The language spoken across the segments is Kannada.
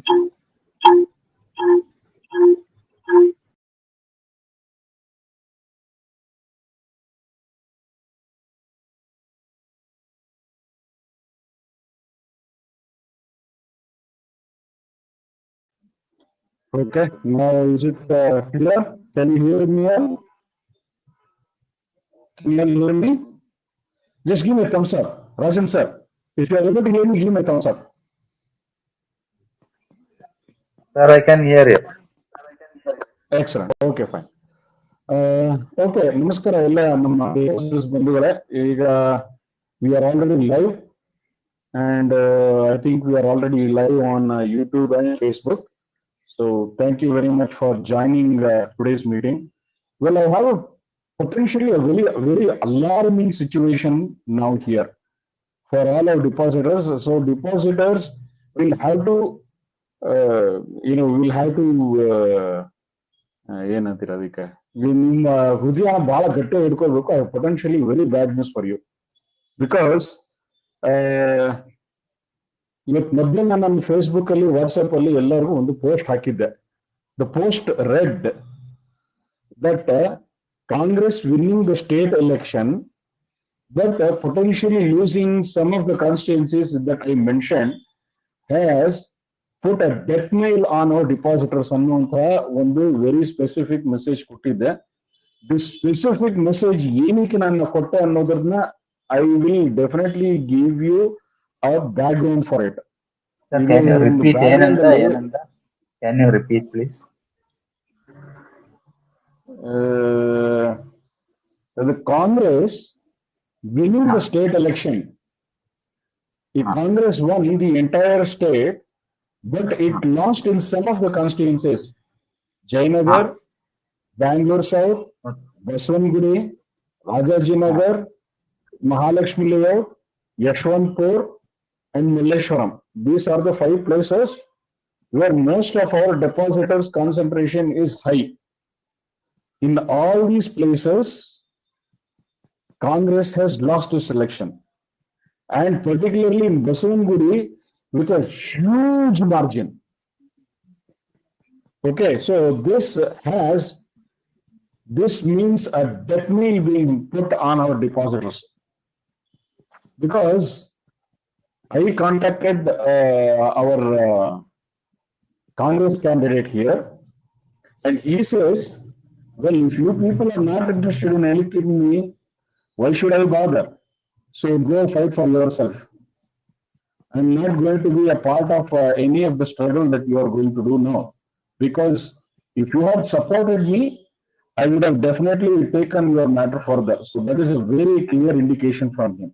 Okay, now is it clear? Can you hear me all? Can you hear me? Just give me a thumbs up. Rajan sir, if you are able to hear me, give me a thumbs up. Sir, I can hear you. Excellent. Okay, fine. Okay, ನಮಸ್ಕಾರ ಎಲ್ಲ ನಮ್ಮ ಬಂಧುಗಳೇ. ಈಗ we are already live and I think we are already live on YouTube and Facebook. So thank you very much for joining today's meeting. Well, I have potentially a very alarming situation now here for all our depositors. So depositors will have to, will have to, ಏನಂತೀರ ಅದಕ್ಕೆ, ನಿಮ್ಮ ಹೃದಯ ಬಹಳ ಗಟ್ಟಿ ಹಿಡ್ಕೋಬೇಕು. Potentially very bad news for you because ಇವತ್ತು ಮಧ್ಯಾಹ್ನ ನಾನು ಫೇಸ್ಬುಕ್ ಅಲ್ಲಿ ವಾಟ್ಸ್ಆಪ್ ಅಲ್ಲಿ ಎಲ್ಲರಿಗೂ ಒಂದು ಪೋಸ್ಟ್ ಹಾಕಿದ್ದೆ. The post red that Congress winning the state election but potentially losing some of the constituencies that I mentioned has put a death nail on our depositors ಅನ್ನುವಂತಹ ಒಂದು ವೆರಿ ಸ್ಪೆಸಿಫಿಕ್ ಮೆಸೇಜ್ ಕೊಟ್ಟಿದ್ದೆ. ದಿಸ್ ಸ್ಪೆಸಿಫಿಕ್ ಮೆಸೇಜ್ ಏನಕ್ಕೆ ನಾನು ಕೊಟ್ಟೆ ಅನ್ನೋದನ್ನ I will definitely give you a background for it. Can you repeat ಏನಂತ? Can you repeat please? The Congress winning the state election. If Congress won the entire state, but it lost in some of the constituencies. Jayanagar, Bangalore South, Baswangudi, Rajajinagar, Mahalakshmi Layout, Yashwantpur, and Malleshwaram. These are the 5 places where most of our depositors' concentration is high. In all these places, Congress has lost this election, and particularly in Baswangudi with a huge margin. Okay, so this means a death nail being put on our depositors, because I contacted our Congress candidate here, and he says, well, if you people are not interested in electing me, why should I bother? So go fight for yourself. I'm not going to be a part of any of the struggle that you are going to do now. Because if you had supported me, I would have definitely taken your matter further. So that is a very clear indication from him.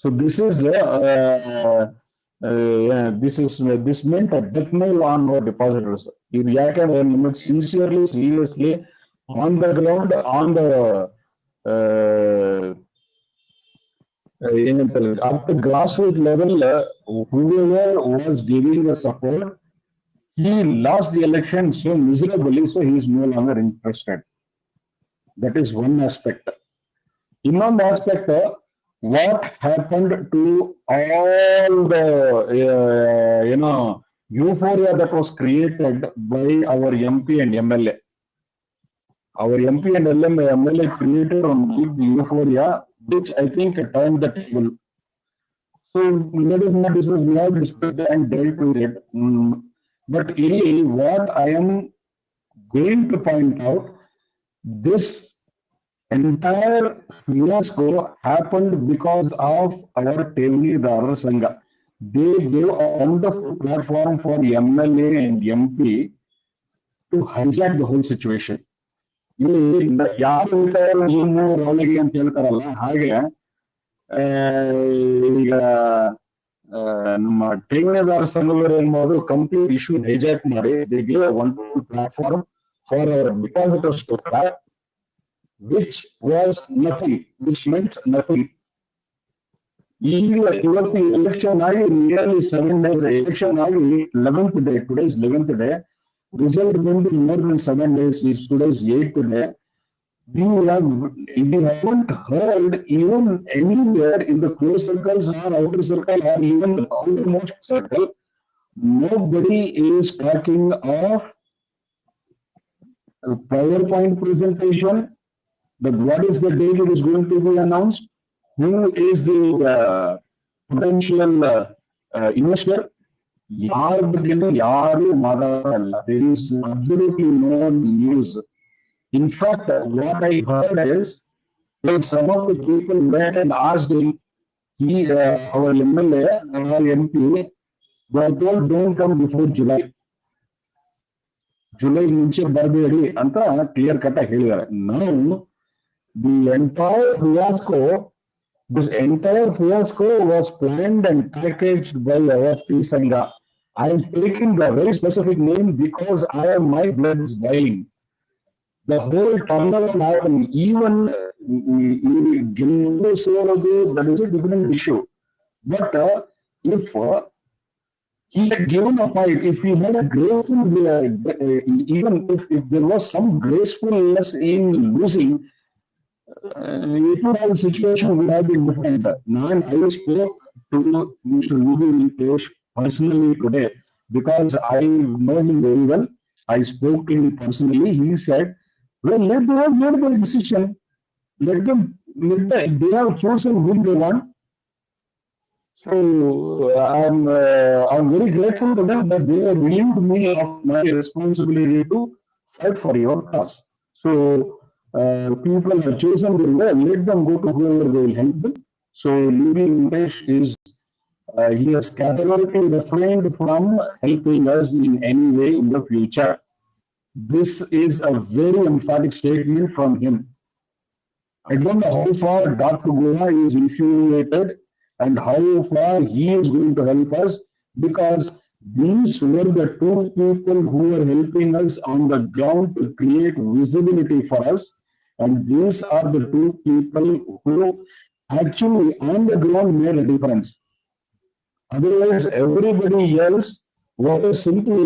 So this meant a death nail on our depositors. Sincerely, seriously, on the ground, on the at the grassroots level, whoever was giving the support, he lost the election so miserably, so he is no longer interested. That is one aspect. Another aspect, what happened to all the euphoria that was created by our MP and MLA. Our MP and MLA created on big euphoria, which I think turned the table. So this was not disputed and dealt with it. But really, what I am going to point out, this entire fiasco happened because of our Tevnidarar Sangha. They gave a wonderful platform for MLA and MP to hijack the whole situation. ಯಾರು ಅವಳಿಗೆ ಅಂತ ಹೇಳ್ತಾರಲ್ಲ, ಹಾಗೆ ಈಗ ನಮ್ಮ ಠೇವಣಿದಾರ ಸಂಘದವರು ಏನ್ ಮಾಡೋದು, ಕಂಪ್ಲೀಟ್ ಇಶ್ಯೂ ಹೈಜಾಕ್ ಮಾಡಿ they gave a wonderful platform for our depositors to crack, which was nothing, which meant nothing. ಇವತ್ತು ಎಲೆಕ್ಷನ್ ಆಗಿ ನಿಯರ್ಲಿ 7 days, ಎಲೆಕ್ಷನ್ ಆಗಿ 11th day, today's 11th day, result ಬಂದು more than 7 days, is today's 8th day. we haven't heard even anywhere in the close circles or outer circle or even the outermost circle, nobody is talking of a PowerPoint presentation, that what is the date it is going to be announced, who is the potential investor, ಯಾರ ಬಗ್ಗೆನೂ ಯಾರು ಮಾತಾಡಲ್ಲ. There is absolutely no news. In fact, what I heard is like some of the people went and asked him, our MLA, our MP, were told don't come before July. July ಮುಂಚೆ ಬರಬೇಡಿ ಅಂತ ಕ್ಲಿಯರ್ ಕಟ್ ಆಗಿ ಹೇಳಿದ್ದಾರೆ. ನಾವು the entire fiasco, this entire fiasco was planned and packaged by our P. Sangha. I am taking the very specific name because my blood is boiling. The whole turnaround happened. Even ಗೆಲ್ಲುವುದು ಸೋಲೋದು, that is a different issue. But if he had given a fight, if he had a graceful, even if there was some gracefulness in losing, it would have, the situation would have been different. I spoke to Mr. Ruby Ritesh personally today because I know him very well. I spoke to him personally. He said, well, let them have made their decision. They have chosen whom they want. So I'm very grateful to them that they have relieved me of my responsibility to fight for your cause. So people have chosen their way. Let them go to whoever they will help them. So Lubi English is he has categorically refrained from helping us in any way in the future. This is a very emphatic statement from him. I don't know how far Dr. Goa is infuriated and how far he is going to help us, because these were the two people who were helping us on the ground to create visibility for us. And these are the two people who actually on the ground made a difference. Otherwise, everybody else was simply,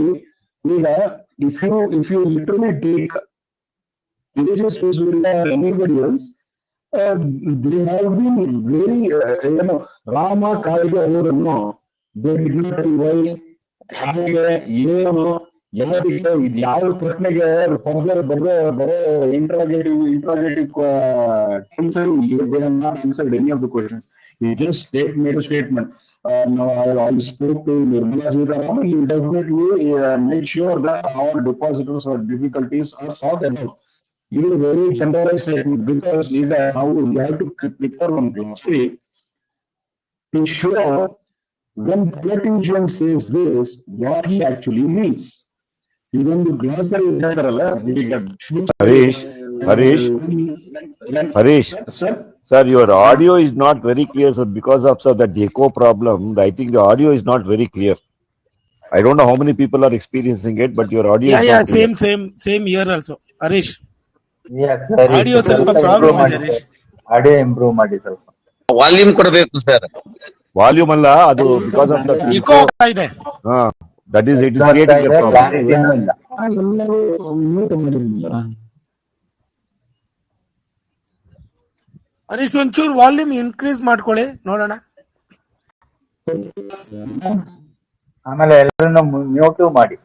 if you literally take Tejas Visuria or anybody else, they have been very, Rama Kaiga ಅವರನ್ನು they did not tell why, ಹೇಗೆ, ಏನು, ಯಾರಿಗೆ, ಇದು ಯಾವ ಪ್ರಶ್ನೆಗೆ ಫರ್ದರ್ ಬರೋ interrogative they have not answered any of the questions. He just made a statement. Now I spoke to Nirmala Sitharaman. He definitely made sure that our depositors or difficulties are sorted out. It is a very generalized statement because how you have to prepare one glossary to show when politician says this, what he actually means. Even the glossary is there, Harish, Harish, Harish, sir, your audio is not very clear, sir, because of that echo problem. I think the audio is not very clear. I don't know how many people are experiencing it, but your audio is not clear. Same here also. Harish. Yes, Harish. Audio ಸ್ವಲ್ಪ ಪ್ರಾಬ್ಲಮ್ ಇದೆ ಹರೀಶ್. ಆಡಿಯೋ ಇಂಪ್ರೂವ್ ಮಾಡಿ ಸ್ವಲ್ಪ. ವಾಲ್ಯೂಮ್ ಕೊಡಬೇಕು ಸರ್. ವಾಲ್ಯೂಮ್ ಅಲ್ಲ, ಅದು because of the echo ಆಗ್ತಾ ಇದೆ. That is it is creating a problem. Harish ಒಂಚೂರು ವಾಲ್ಯೂಮ್ ಇನ್ಕ್ರೀಸ್ ಮಾಡ್ಕೊಳ್ಳಿ ನೋಡೋಣ. ಆಮೇಲೆ ಎಲ್ಲರನ್ನು ಮ್ಯೂಟ್ ಮಾಡಿ.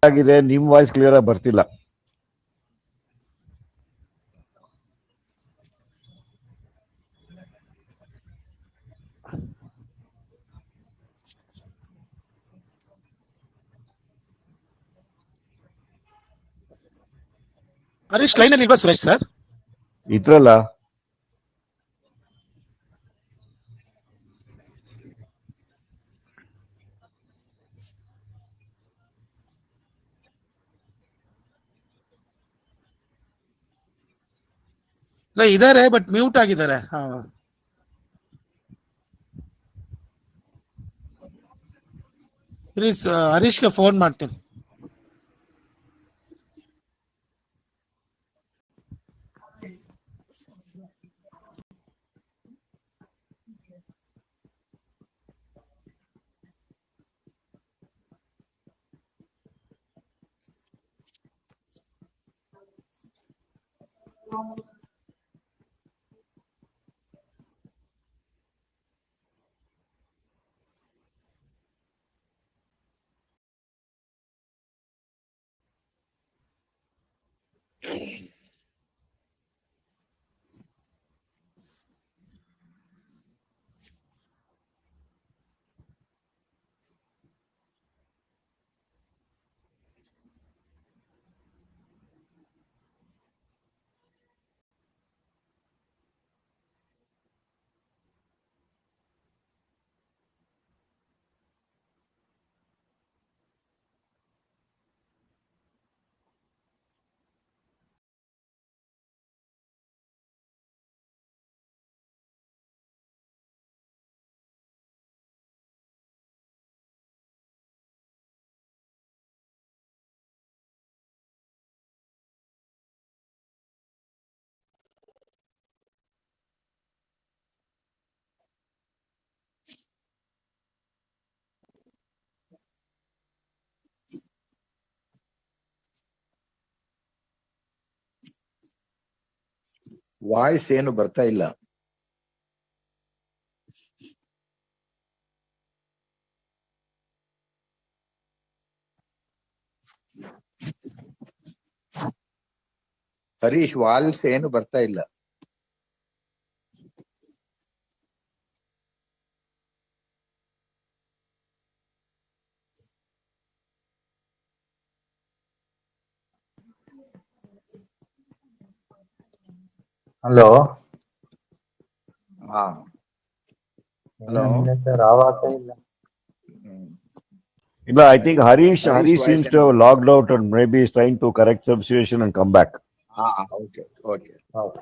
ಆಗಿದೆ, ನಿಮ್ ವಾಯ್ಸ್ ಕ್ಲಿಯರ್ ಆಗಿ ಬರ್ತಿಲ್ಲ. ಹರೀಶ್ ಲೈನ್ ಅಲ್ಲಿ ಇಲ್ವಾ ಸುರೇಶ್ ಸರ್? ಇದ್ರಲ್ಲ ಇದಾರೆ ಬಟ್ ಮ್ಯೂಟ್ ಆಗಿದ್ದಾರೆ. ಹರೀಶ್ಗೆ ಫೋನ್ ಮಾಡ್ತೀನಿ. ವಾಯ್ಸ್ ಏನು ಬರ್ತಾ ಇಲ್ಲ. ಹರೀಶ್, ವಾಯ್ಸ್ ಏನು ಬರ್ತಾ ಇಲ್ಲ. ಹಲೋ, ಹಾ, ಹಲೋ. ಏನಿಲ್ಲ ಸರ್, ಆವಾಸ ಇಲ್ಲ. No, I think Harish voice seems to ಏನು have logged out and maybe is trying to correct some situation and come back. ಹಾ, ಓಕೆ ಓಕೆ. ಹೌದು.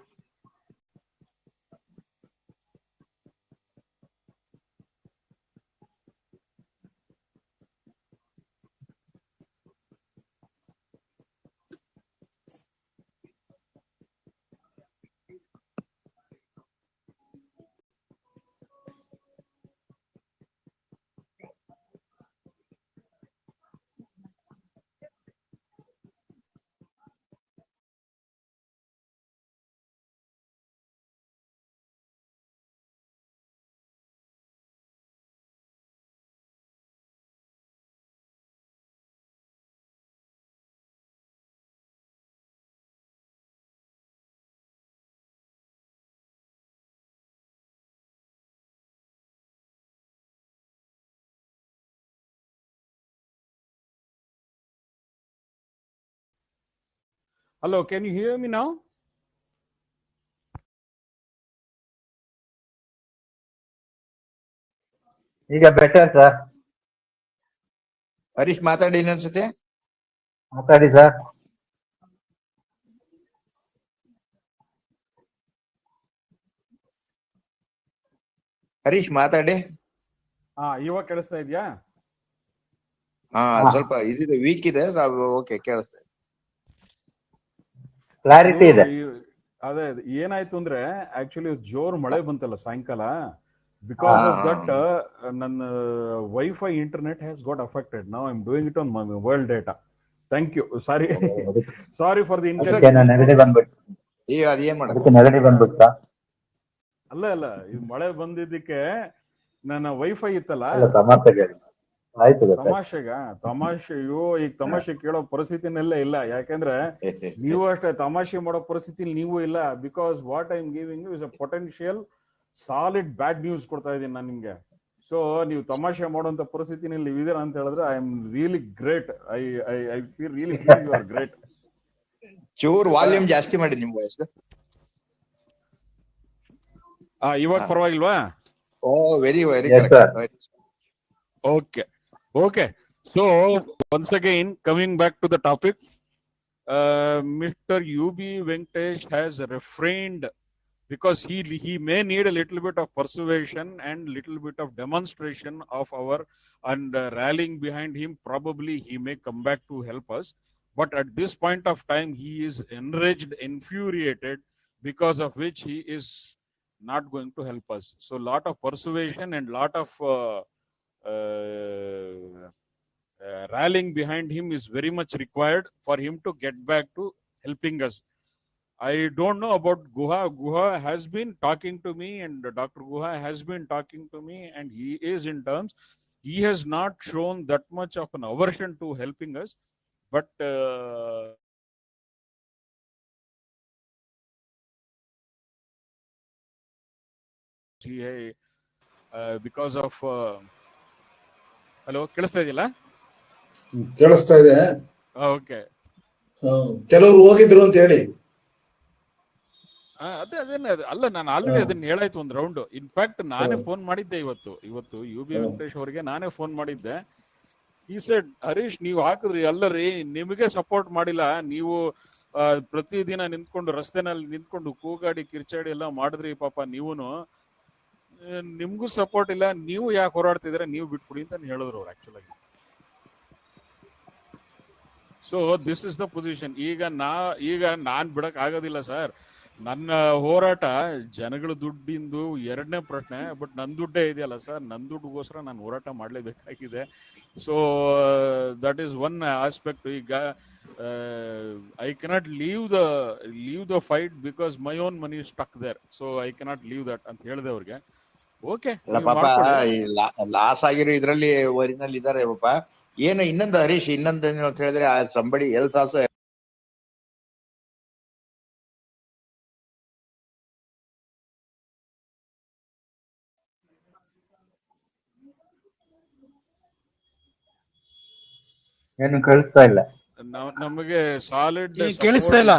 Hello, can you hear me now? ಈಗ ಬೆಟರ್ ಸರ್. ಹರೀಶ್ ಮಾತಾಡಿ ಇನ್ನೊಂದ್ಸತಿ. ಮಾತಾಡಿ ಸರ್. ಹರೀಶ್ ಮಾತಾಡಿ. ಇವಾಗ ಕೇಳಿಸ್ತಾ ಇದೆಯಾ? ಹಾ, ಸ್ವಲ್ಪ ಇದಿದೆ, ವೀಕ್ ಇದೆ. ಓಕೆ, ಕೇಳಿಸ್ತಾ ಇದೆ. ಕ್ಲಾರಿಟಿ ಇದೆ. ಅದೇ ಏನಾಯ್ತು ಅಂದ್ರೆ ಆಕ್ಚುಲಿ ಜೋರ್ ಮಳೆ ಬಂತಲ್ಲ ಸಾಯಂಕಾಲ. ಬಿಕಾಸ್ ಆಫ್ ದಟ್ ನನ್ನ wifi internet has got affected. Now I am doing it on world data. Thank you. Sorry for the ನೆಗಡಿ ಬಂದ್ಬಿಟ್ಟು. ಅದೇನ್ ಅದಕ್ಕೆ ನೆಗಡಿ ಬಂದ್ಬಿಡ್ತಾ? ಅಲ್ಲ ಇದು ಮಳೆ ಬಂದಿದ್ದಕ್ಕೆ ನನ್ನ ವೈಫೈ ಇತ್ತಲ್ಲ. ಆಯ್ತು, ತಮಾಷೆಯೋ ಈಗ ತಮಾಷೆ ಕೇಳೋ ಪರಿಸ್ಥಿತಿನಲ್ಲೇ ಇಲ್ಲ. ಯಾಕೆಂದ್ರೆ ನೀವು ಅಷ್ಟೇ ತಮಾಷೆ ಮಾಡೋ ಪರಿಸ್ಥಿತಿ ನೀವು ಇಲ್ಲ. Because what I am giving is a potential solid bad news ಕೊಡ್ತಾ ಇದ್ದೀನಿ ನಾನು ನಿಮ್ಗೆ. ಸೊ ನೀವು ತಮಾಷೆ ಮಾಡುವಂತ ಪರಿಸ್ಥಿತಿನಲ್ಲಿ ನೀವು ಇದೀರ ಅಂತ ಹೇಳಿದ್ರೆ I am really great. I feel you are great. ಚೂರ್ ವಾಲ್ಯೂಮ್ ಜಾಸ್ತಿ ಮಾಡಿ ನಿಮ್ ವಾಯ್ಸ್. ಇವಾಗ ಪರವಾಗಿಲ್ವಾ? Very correct. Okay. So once again, coming back to the topic, Mr. UB Venkatesh has refrained because he may need a little bit of persuasion and little bit of demonstration of our and rallying behind him. Probably he may come back to help us. But at this point of time, he is enraged, infuriated, because of which he is not going to help us. So lot of persuasion and lot of rallying behind him is very much required for him to get back to helping us. I don't know about Guha. Guha has been talking to me, and Dr. Guha has been talking to me, and he is in terms. He has not shown that much of an aversion to helping us, but he, because of hello, ಕೇಳಿಸ್ತಾ ಇದೆಯಲ್ಲ? ಕೇಳಿಸ್ತಾ ಇದೆ. ಓಕೆ, ಕೆಲವರು ಹೋಗಿದ್ರು ಅಂತ ಹೇಳಿ. ಅದೇನೆ ಅಲ್ಲ, ನಾನು ಆಲ್ರೆಡಿ ಅದನ್ನ ಹೇಳಾಯ್ತು ಒಂದು ರೌಂಡ್. ಇನ್ಫ್ಯಾಕ್ಟ್ ನಾನೇ ಫೋನ್ ಮಾಡಿದ್ದೆ ಇವತ್ತು ಯು ಬಿ ವೆಂಕಟೇಶ್ ಅವರಿಗೆ ನಾನೇ ಫೋನ್ ಮಾಡಿದ್ದೆ. ಈ ಸೆಡ್, ಹರೀಶ್ ನೀವು ಹಾಕಿದ್ರಿ ಅಲ್ಲರಿ, ನಿಮಗೆ ಸಪೋರ್ಟ್ ಮಾಡಿಲ್ಲ, ನೀವು ಪ್ರತಿದಿನ ನಿಂತ್ಕೊಂಡು ರಸ್ತೆನಲ್ಲಿ ನಿಂತ್ಕೊಂಡು ಕೂಗಾಡಿ ಕಿರ್ಚಾಡಿ ಎಲ್ಲ ಮಾಡಿದ್ರಿ ಪಾಪ, ನೀವುನು ನಿಮ್ಗೂ ಸಪೋರ್ಟ್ ಇಲ್ಲ, ನೀವು ಯಾಕೆ ಹೋರಾಡ್ತಿದ್ರೆ ನೀವು ಬಿಟ್ಬಿಡಿ ಅಂತ ಹೇಳಿದ್ರು ಅವ್ರು ಆಕ್ಚುಲಾಗಿ. So this is the position. ಈಗ ನಾನ್ ಬಿಡಕ್ ಆಗೋದಿಲ್ಲ ಸರ್. ನನ್ನ ಹೋರಾಟ ಜನಗಳ ದುಡ್ಡಿಂದು ಎರಡನೇ ಪ್ರಶ್ನೆ, ಬಟ್ ನನ್ ದುಡ್ಡೇ ಇದೆಯಲ್ಲ ಸರ್, ನನ್ ದುಡ್ಡುಗೋಸ್ಕರ ನಾನು ಹೋರಾಟ ಮಾಡ್ಲೇಬೇಕಾಗಿದೆ. So that is one aspect. ಈಗ I cannot leave the fight because my own money stuck there, so I cannot leave that ಅಂತ ಹೇಳಿದೆ ಅವ್ರಿಗೆ. ಓಕೆ, ಪಾಪ ಲಾಸ್ ಆಗಿರೋ ಇದ್ರಲ್ಲಿ ವರಿನಲ್ಲಿ ಇದಾರೆ ಪಾಪ. ಏನು ಇನ್ನೊಂದು ಹರೀಶ್, ಇನ್ನೊಂದು ಅಂತ ಹೇಳಿದ್ರೆ ಸಂಬಡಿ ಎಲ್ಸ್ ಆಲ್ಸೋ ಏನು ಕೇಳಿಸ್ತಾ ಇಲ್ಲ. ನಮಗೆ ಸಾಲಿಡ್ ಕೇಳಿಸ್ತಾ ಇಲ್ಲ.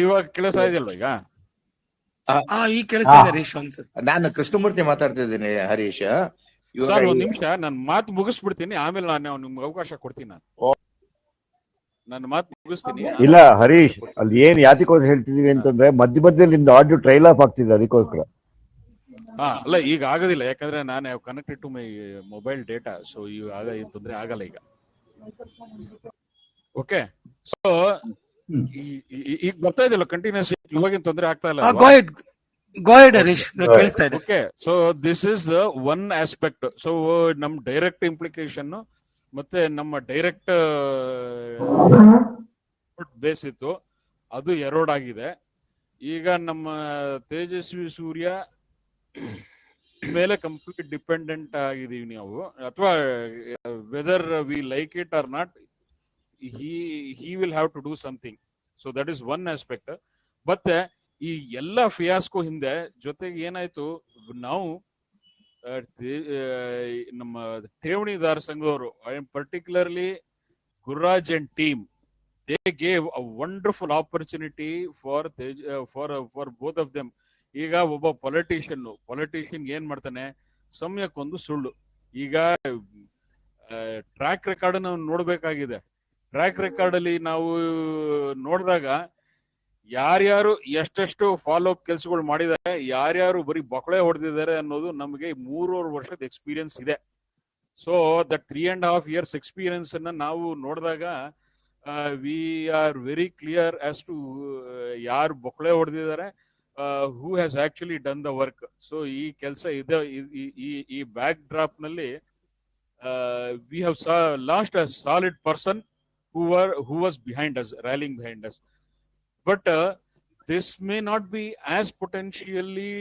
ಇವಾಗ ಕೇಳಿಸ್ತಾ ಇದೆಯಲ್ವ? ಈಗ ಈಗ ಕೇಳಿಸ್ತಾ ಇದೆ ಹರೀಶ್. ನಾನು ಕೃಷ್ಣಮೂರ್ತಿ ಮಾತಾಡ್ತಿದ್ದೀನಿ ಹರೀಶ್. ಸರ್ ಒಂದ್ ನಿಮಿಷ, ನಾನು ಮಾತು ಮುಗಿಸ್ಬಿಡ್ತೀನಿ, ಆಮೇಲೆ ನಾನು ನಿಮ್ಗೆ ಅವಕಾಶ ಕೊಡ್ತೀನಿ. ನನ್ನ ಮಾತು ಮುಗಿಸ್ತೀನಿ. ಇಲ್ಲ ಹರೀಶ್, ಅಲ್ಲಿ ಏನ್ ಯಾತಿಗೋಸ್ಕರ ಹೇಳ್ತಿದೀವಿ ಅಂತಂದ್ರೆ ಮಧ್ಯದಲ್ಲಿ ನಿಮ್ದು ಆಡಿಯೋ ಟ್ರೈಲ್ ಆಫ್ ಆಗ್ತಿದೆ, ಅದಕ್ಕೋಸ್ಕರ. ಅಲ್ಲ ಈಗ ಆಗೋದಿಲ್ಲ, ಯಾಕಂದ್ರೆ ನಾನು connected to my mobile data, so ಈಗ ತೊಂದರೆ ಆಗಲ್ಲ ಈಗ. ಓಕೆ, ಸೊ ಈಗ ಬರ್ತಾ ಇದೆಯಲ್ಲ ಕಂಟಿನ್ಯೂಸ್, ಇವಾಗಿನ ತೊಂದರೆ ಆಗ್ತಾ ಇಲ್ಲ. Okay, so this is one aspect. So ನಮ್ ಡೈರೆಕ್ಟ್ ಇಂಪ್ಲಿಕೇಶನ್ ಮತ್ತೆ ನಮ್ಮ ಡೈರೆಕ್ಟ್ ಬೇಸ್ ಇತ್ತು, ಅದು ಎರೋಡ್ ಆಗಿದೆ. ಈಗ ನಮ್ಮ ತೇಜಸ್ವಿ ಸೂರ್ಯ ಮೇಲೆ ಕಂಪ್ಲೀಟ್ ಡಿಪೆಂಡೆಂಟ್ ಆಗಿದೀವಿ ನಾವು, ಅಥವಾ whether we like it or not, he will have to do something. So that is one aspect. ಮತ್ತೆ ಈ ಎಲ್ಲ ಫಿಯಾಸ್ಕೋ ಹಿಂದೆ ಜೊತೆಗೆ ಏನಾಯ್ತು, ನಾವು ನಮ್ಮ ಠೇವಣಿದಾರ ಸಂಘದವರು, particularly Gururaj and team, they gave a wonderful opportunity for both of them. ಈಗ ಒಬ್ಬ ಪೊಲಿಟಿಷಿಯನ್ ಏನ್ ಮಾಡ್ತಾನೆ, ಸಮಯಕ್ಕೊಂದು ಸುಳ್ಳು. ಈಗ ಟ್ರ್ಯಾಕ್ ರೆಕಾರ್ಡ್ ನಾವು ನೋಡ್ಬೇಕಾಗಿದೆ. ಟ್ರ್ಯಾಕ್ ರೆಕಾರ್ಡ್ ಅಲ್ಲಿ ನಾವು ನೋಡಿದಾಗ ಯಾರ್ಯಾರು ಎಷ್ಟೆಷ್ಟು ಫಾಲೋ ಅಪ್ ಕೆಲಸಗಳು ಮಾಡಿದ್ದಾರೆ, ಯಾರ್ಯಾರು ಬರೀ ಬೊಕಳೆ ಹೊಡೆದಿದ್ದಾರೆ ಅನ್ನೋದು ನಮಗೆ 3.5 ವರ್ಷದ ಎಕ್ಸ್ಪೀರಿಯನ್ಸ್ ಇದೆ. ಸೊ ದಟ್ 3.5 years ಎಕ್ಸ್ಪೀರಿಯನ್ಸ್ ಅನ್ನ ನಾವು ನೋಡಿದಾಗ we are very clear as to ಯಾರು ಬೊಕಳೆ ಹೊಡೆದಿದ್ದಾರೆ, who has actually done the work. So ಈ ಕೆಲಸ ಇದೆ. ಈ ಬ್ಯಾಕ್ ಡ್ರಾಪ್ ನಲ್ಲಿ we have lost a solid person who was behind us, rallying behind us. But this may not be as potentially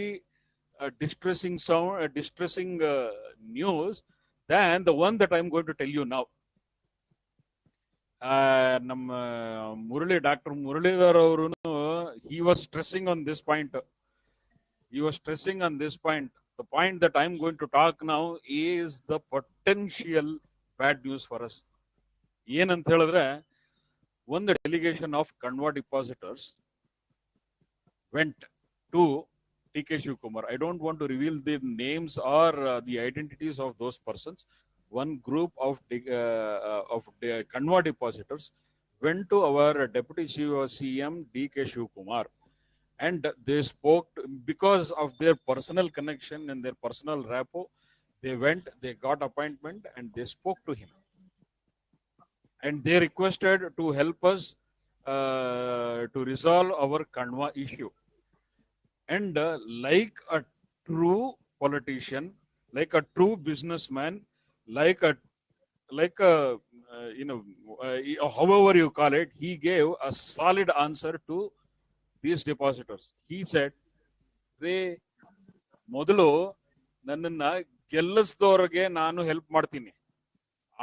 distressing news than the one that I'm going to tell you now. ನಮ್ಮ ಡಾಕ್ಟರ್ ಮುರಳೀಧರ್ ಅವರು, he was stressing on this point. The point that I'm going to talk now is the potential bad news for us. ಏನಂತ ಹೇಳಿದ್ರೆ, ಒಂದು delegation of Kanva depositors went to TK Shivkumar. I don't want to reveal the names or the identities of those persons. One group of Kanwa depositors went to our Deputy CM DK Shivkumar, and they spoke because of their personal connection and their personal rapport. They went, they got appointment, and they spoke to him. And they requested to help us to resolve our Kanwa issue. And like a true politician, like a true businessman, like a however you call it, he gave a solid answer to these depositors. He said, ರೇ ಮೊದಲು ನನ್ನನ್ನ ಗೆಲ್ಲಿಸಿದವ್ರಿಗೆ ನಾನು ಹೆಲ್ಪ್ ಮಾಡ್ತೀನಿ,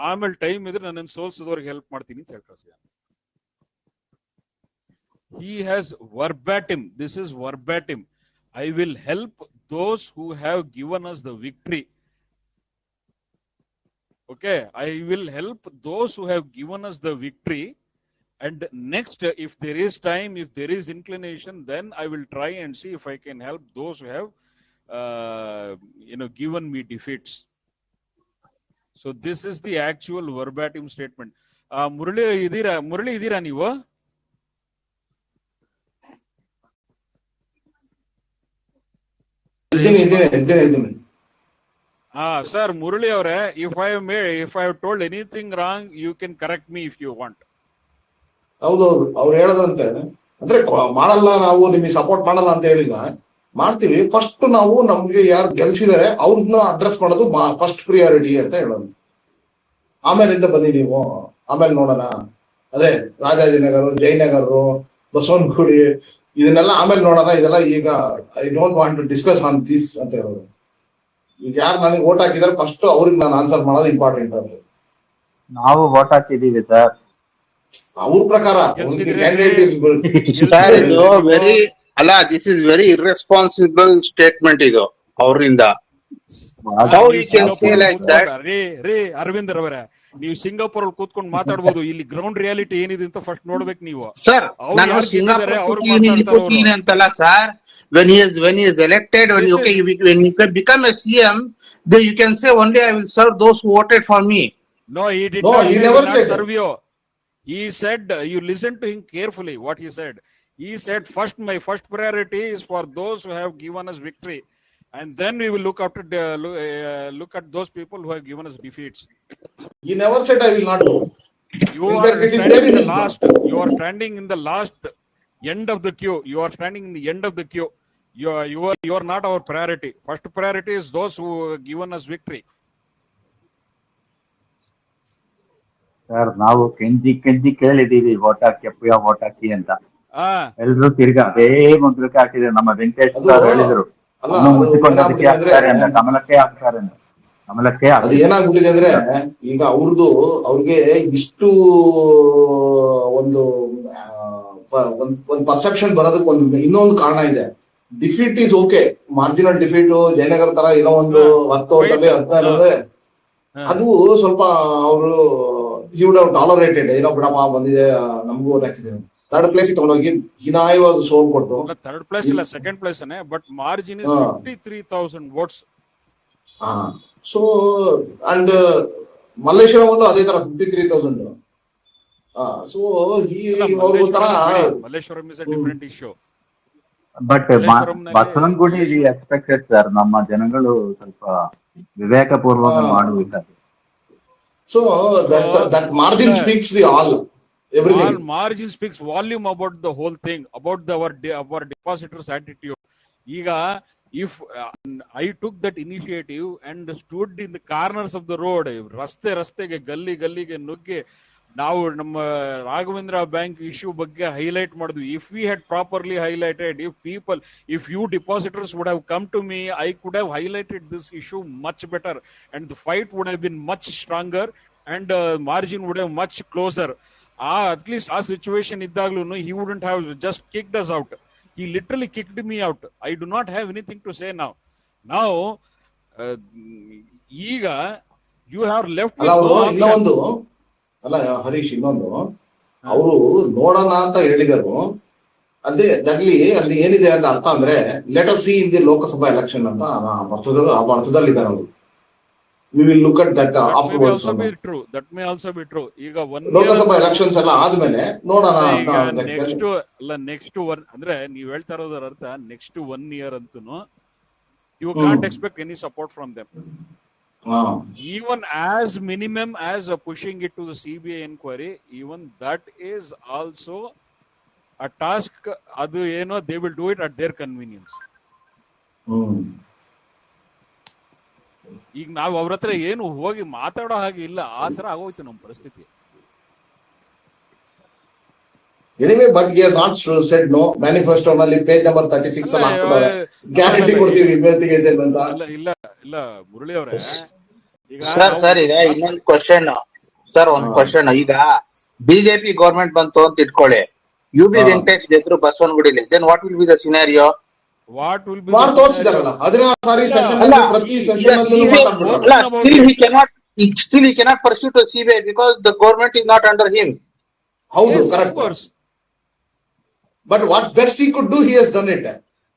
ಆಮೇಲೆ ಟೈಮ್ ಇದ್ರೆ ನನ್ನನ್ನು ಸೋಲ್ಸಿದವ್ರಿಗೆ ಹೆಲ್ಪ್ ಮಾಡ್ತೀನಿ ಅಂತ ಹೇಳ್ತಾರೆ. He has verbatim, this is verbatim, I will help those who have given us the victory. Okay, I will help those who have given us the victory, and next, if there is time, if there is inclination, then I will try and see if I can help those who have given me defeats. So this is the actual verbatim statement. Murali idira ನೀವು? Sir, Murali avare, if I have told anything wrong, you can correct me if you want. ಹೌದೌದು, ಅವ್ರು ಹೇಳದಂತೆ ಅಂದ್ರೆ ಮಾಡಲ್ಲ, ನಾವು ನಿಮಗೆ ಸಪೋರ್ಟ್ ಮಾಡಲ್ಲ ಅಂತ ಹೇಳಿಲ್ಲ, ಮಾಡ್ತೀವಿ. ಫಸ್ಟ್ ನಾವು ನಮ್ಗೆ ಯಾರು ಗೆಲ್ಸಿದಾರೆ ಅವ್ರನ್ನ ಅಡ್ರೆಸ್ ಮಾಡೋದು ಫಸ್ಟ್ ಪ್ರಿಯಾರಿಟಿ ಅಂತ ಹೇಳೋದು. ಆಮೇಲಿಂದ ಬನ್ನಿ ನೀವು, ಆಮೇಲೆ ನೋಡೋಣ. ಅದೇ ರಾಜಾಜಿನಗರ, ಜಯನಗರ, ಬಸವನಗುಡಿ ಇದನ್ನೆಲ್ಲ ಆಮೇಲೆ ನೋಡೋಣ, ಇದೆಲ್ಲ ಈಗ I don't want to discuss on this ಅಂತ ಹೇಳೋದು. ಈಗ ಯಾರು ನನಗೆ ವೋಟ್ ಹಾಕಿದಾರೆ ಫಸ್ಟ್ ಅವ್ರಿಗೆ ನಾನು ಆನ್ಸರ್ ಮಾಡೋದು ಇಂಪಾರ್ಟೆಂಟ್ ಅಂತ. ನಾವು ವೋಟ್ ಹಾಕಿದೀವಿ ಸರ್. ಅವ್ರ ಪ್ರಕಾರ ವೆರಿ ಅಲ್ಲ, this is very irresponsible statement ಇದು ಅವರಿಂದ. ಅರವಿಂದ್ ರವರೇ, ನೀವು ಸಿಂಗಾಪುರ್ ಅಲ್ಲಿ ಕೂತ್ಕೊಂಡು ಮಾತಾಡ್ಬೋದು, ಇಲ್ಲಿ ಗ್ರೌಂಡ್ ರಿಯಾಲಿಟಿ ಏನಿದೆ ಅಂತ ಫಸ್ಟ್ ನೋಡ್ಬೇಕು ನೀವು. ಸರ್, ನಾನು ಸಿಂಗಾಪುರ್ ಅಂತಲ್ಲ sir. when he is elected, when you become a CM, then you can say only I will serve those who voted for me. No, he did not say he will not serve you. He said, you listen to him carefully what he said. He said, my first priority is for those who have given us victory, and then we will look at those people who have given us defeats. He never said I will not do. You are standing in the last. You are standing in the last end of the queue. You are standing in the end of the queue. You are not our priority. First priority is those who have given us victory. Sir, ನಾವು ಕೆಂಜಿ ಕೇಳಿದೀವಿ ವೋಟ್ ಹಾಕಿ ಅಂತ. ಎಲ್ರು ತಿರ್ಗಾ ಅದೇ ಮಂತ್ರಕ್ಕೆ ಹಾಕಿದ್ರು. ನಮ್ಮ ವೆಂಕಟೇಶ್ ಸರ್ ಹೇಳಿದ್ರು ಮುಚ್ಚಿಕೊಂಡದಕ್ಕೆ ಹಾಕ್ತಾರೆ ಅಂತ, ಕಮಲಕ್ಕೆ ಹಾಕ್ತಾರೆ ಅಂತ. ಕಮಲಕ್ಕೆ ಅದು ಏನಾಗ್ಬಿಟ್ಟಿದೆ ಅಂದ್ರೆ, ಈಗ ಅವ್ರಿಗೆ ಇಷ್ಟು ಒಂದು ಪರ್ಸೆಪ್ಷನ್ ಬರೋದಕ್ಕೆ ಇನ್ನೊಂದು ಕಾರಣ ಇದೆ. Defeat is okay, marginal defeat Jayanagar ತರ ಏನೋ ಒಂದು 10 ವರ್ಷದಲ್ಲಿ 15 ಅದು ಸ್ವಲ್ಪ ಅವರು ಟಾಲರೇಟೆಡ್, ಏನೋ ಬಿಡಪ್ಪ ಬಂದಿದೆ ನಮಗೂ ಹಾಕಿದೆ. ಥರ್ಡ್ ಪ್ಲೇಸ್ ತಗೊಂಡೋಗಿ ಹೀನಾಯವಾಗಿ ಸೋಲ್ ಕೊಟ್ಟು, ಥರ್ಡ್ ಪ್ಲೇಸ್ ಇಲ್ಲ second place, but margin is 53,000 votes. So and Malleshwara ಒಂದು ಅದೇ ತರ 53,000. So Malleshwaram is a different issue. But Basavanagudi expected sir, ನಮ್ಮ ಜನಗಳು ಸ್ವಲ್ಪ ವಿವೇಕಪೂರ್ವಕ ಮಾಡುವುದಿಲ್ಲ. So that margin speaks the all. Everything. All margin speaks volume about the whole thing, about our depositors' attitude. ಈಗ if I took that initiative and stood in the corners of the road, ರಸ್ತೆಗೆ ಗಲ್ಲಿಗೆ ನುಗ್ಗಿ ನಾವು ನಮ್ಮ ರಾಘವೇಂದ್ರ ಬ್ಯಾಂಕ್ ಇಶ್ಯೂ ಬಗ್ಗೆ ಹೈಲೈಟ್ ಮಾಡಿದ್ವಿ. If we had properly highlighted, if you depositors would have come to me, I could have highlighted this issue much better, and the fight would have been much stronger, and margin would have much closer. At least ಆ situation ಇದ್ದಾಗ್ಲೂ he wouldn't have just kicked us out. He literally kicked me out. I do not have anything to say now. ಈಗ you have left with no option. ಅಲ್ಲ ಹರೀಶ್, ಇನ್ನೊಂದು ಅವರು ನೋಡೋಣ ಅಂತ ಹೇಳಿದರು. ಅಲ್ಲಿ ಏನಿದೆ ಅಂತ ಅರ್ಥ ಅಂದ್ರೆ, let us see in the Lok Sabha election ಅಂತ ಆ ಅರ್ಥದಲ್ಲಿ ಇದ್ದಾರೆ ಅವರು. We will look at that afterwards. That may also be true. ಈಗ ಲೋಕಸಭಾ ಎಲೆಕ್ಷನ್ಸ್ ಎಲ್ಲ ಆದ್ಮೇಲೆ ನೋಡೋಣ ಅಂತ. ನೆಕ್ಸ್ಟ್ ಒನ್ ಅಂದ್ರೆ ನೀವ್ ಹೇಳ್ತಾ ಇರೋದ್ರ ಅರ್ಥ, ನೆಕ್ಸ್ಟ್ 1 year ಅಂತೂ you can't expect any support from them. Even as minimum as pushing it to the CBI inquiry, even that is also a task. Adu eno, they will do it at their convenience. ಈಗ ನಾವು ಅವ್ರ ಹತ್ರ ಏನು ಹೋಗಿ ಮಾತಾಡೋ ಹಾಗೆ ಇಲ್ಲ, ಆ ತರ ಆಗೋಯ್ತು ನಮ್ಮ ಪರಿಸ್ಥಿತಿ. Anyway, but he has not said no. Manifesto ನಲ್ಲಿ page number 36 ಅಲ್ಲಿ ಹಾಕ್ತಾರೆ ಗ್ಯಾರಂಟಿ ಕೊಡ್ತೀವಿ ಇನ್ವೆಸ್ಟಿಗೇಷನ್ ಅಂತ. ಇಲ್ಲ ಮುರಳಿ ಅವರೇ, ಈಗ ಸರ್ ಈಗ ಇನ್ನೊಂದು ಕ್ವಶನ್ ಸರ್, ಒಂದು ಕ್ವಶನ್. ಈಗ ಬಿಜೆಪಿ ಗವರ್ಮೆಂಟ್ ಬಂತು ಅಂತ ಇಟ್ಕೊಳ್ಳಿ, UB ವೆಂಕಟೇಶ್ ಗೆದ್ರು ಬಸವನಗುಡಿಲಿ, then what will be the scenario? What will be ತೋರಿಸಿದಾರಲ್ಲ 16 ಸಾರಿ ಸೆಷನ್ ಅಲ್ಲಿ, ಪ್ರತಿ ಸೆಷನ್ ಅಲ್ಲಿ still he cannot pursue to CBI because the government is not under him. ಹೌದು, correct. But what best he could do, he has done it.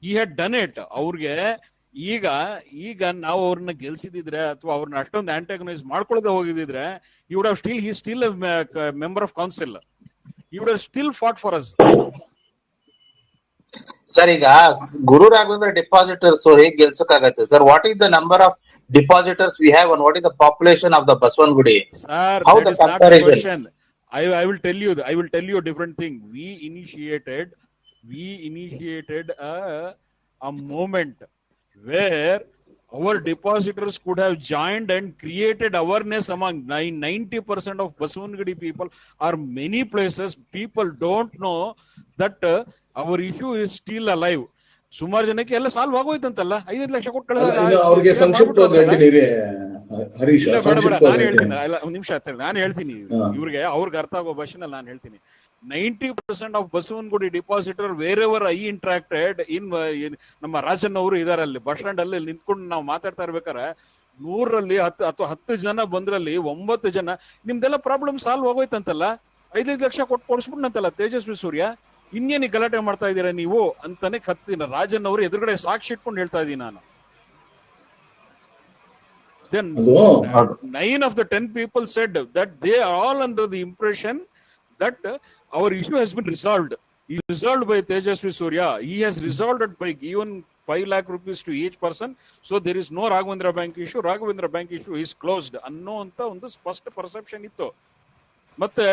He had done it. ಅವ್ರಿಗೆ ಈಗ ನಾವು ಅವ್ರನ್ನ ಗೆಲ್ಸಿದಿದ್ರೆ ಅಥವಾ ಅವ್ರನ್ನ ಅಷ್ಟೊಂದು ಆಂಟಾಗನೈಸ್ ಮಾಡ್ಕೊಳ್ಳದೆ ಹೋಗಿದ್ರೆ, he would have still a member of council. He would have still fought for us. Sir, ಈಗ ಗುರು ರಾಘವೇಂದ್ರ ಡೆಪಾಸಿಟರ್ಸ್ ಹೇಗೆ ಗೆಲ್ಸಕ್ಕಾಗತ್ತೆ sir? What is the number of depositors we have and what is the population of the Basavanagudi? How the comparison? I will tell you a different thing. We initiated a moment where our depositors could have joined and created awareness among 90% of Basavangudi people. Are many places people don't know that our issue is still alive. ಸುಮಾರು ಜನಕ್ಕೆ ಎಲ್ಲ ಸಾಲ್ವ್ ಆಗೋಯ್ತಂತಲ್ಲ, 5 ಲಕ್ಷ ಕೊಟ್ಟು ಅವ್ರಿಗೆ ಸಂಕ್ಷಿಪ್ತವಾಗಿ ಹೇಳ್ತೀನಿ ಹರೀಶ್. ಒಂದ್ ನಿಮಿಷ ನಾನು ಹೇಳ್ತೀನಿ ಅವ್ರಿಗೆ ಅರ್ಥ ಆಗೋ ಭಾಷೆನಲ್ಲಿ ನಾನು ಹೇಳ್ತೀನಿ. 90% of Basavanagudi depositor wherever I interacted in ನಮ್ಮ ರಾಜನ್ ಅವರು ಇದಾರೆ ಅಲ್ಲಿ ಬಸ್ ಸ್ಟ್ಯಾಂಡ್ ಅಲ್ಲಿ ನಿಂತ್ಕೊಂಡು ನಾವು ಮಾತಾಡ್ತಾ ಇರ್ಬೇಕಾರೆ 100ರಲ್ಲಿ 10 ಜನ ಬಂದ್ರಲ್ಲಿ 9 ಜನ ನಿಮ್ದೆಲ್ಲ ಪ್ರಾಬ್ಲಮ್ ಸಾಲ್ವ್ ಆಗೋಯ್ತಂತಲ್ಲ, 5 ಲಕ್ಷ ಕೊಟ್ಟು ಕೊಡಿಸ್ಬಿಟ್ನಂತಲ್ಲ ತೇಜಸ್ವಿ ಸೂರ್ಯ, ಇನ್ನೇನಿ ಗಲಾಟೆ ಮಾಡ್ತಾ ಇದ್ದೀರಾ ನೀವು ಅಂತಾನೆ ಕತ್ತೀನಿ. ರಾಜನ್ ಅವರು ಎದುರುಗಡೆ ಸಾಕ್ಷಿ ಇಟ್ಕೊಂಡು ಹೇಳ್ತಾ ಇದ್ದೀನಿ ನಾನು. Then 9 of the 10 people said that they are all under the impression that our issue has been resolved. Resolved by Tejasvi Surya. He has resolved it by given 5 lakh rupees to each person. So there is no Raghavendra Bank issue. Raghavendra Bank issue is closed. ಅನ್ನೋ ಅಂತ ಒಂದು ಸ್ಪಷ್ಟ ಪರ್ಸೆಪ್ಷನ್ ಇತ್ತು. ಮತ್ತೆ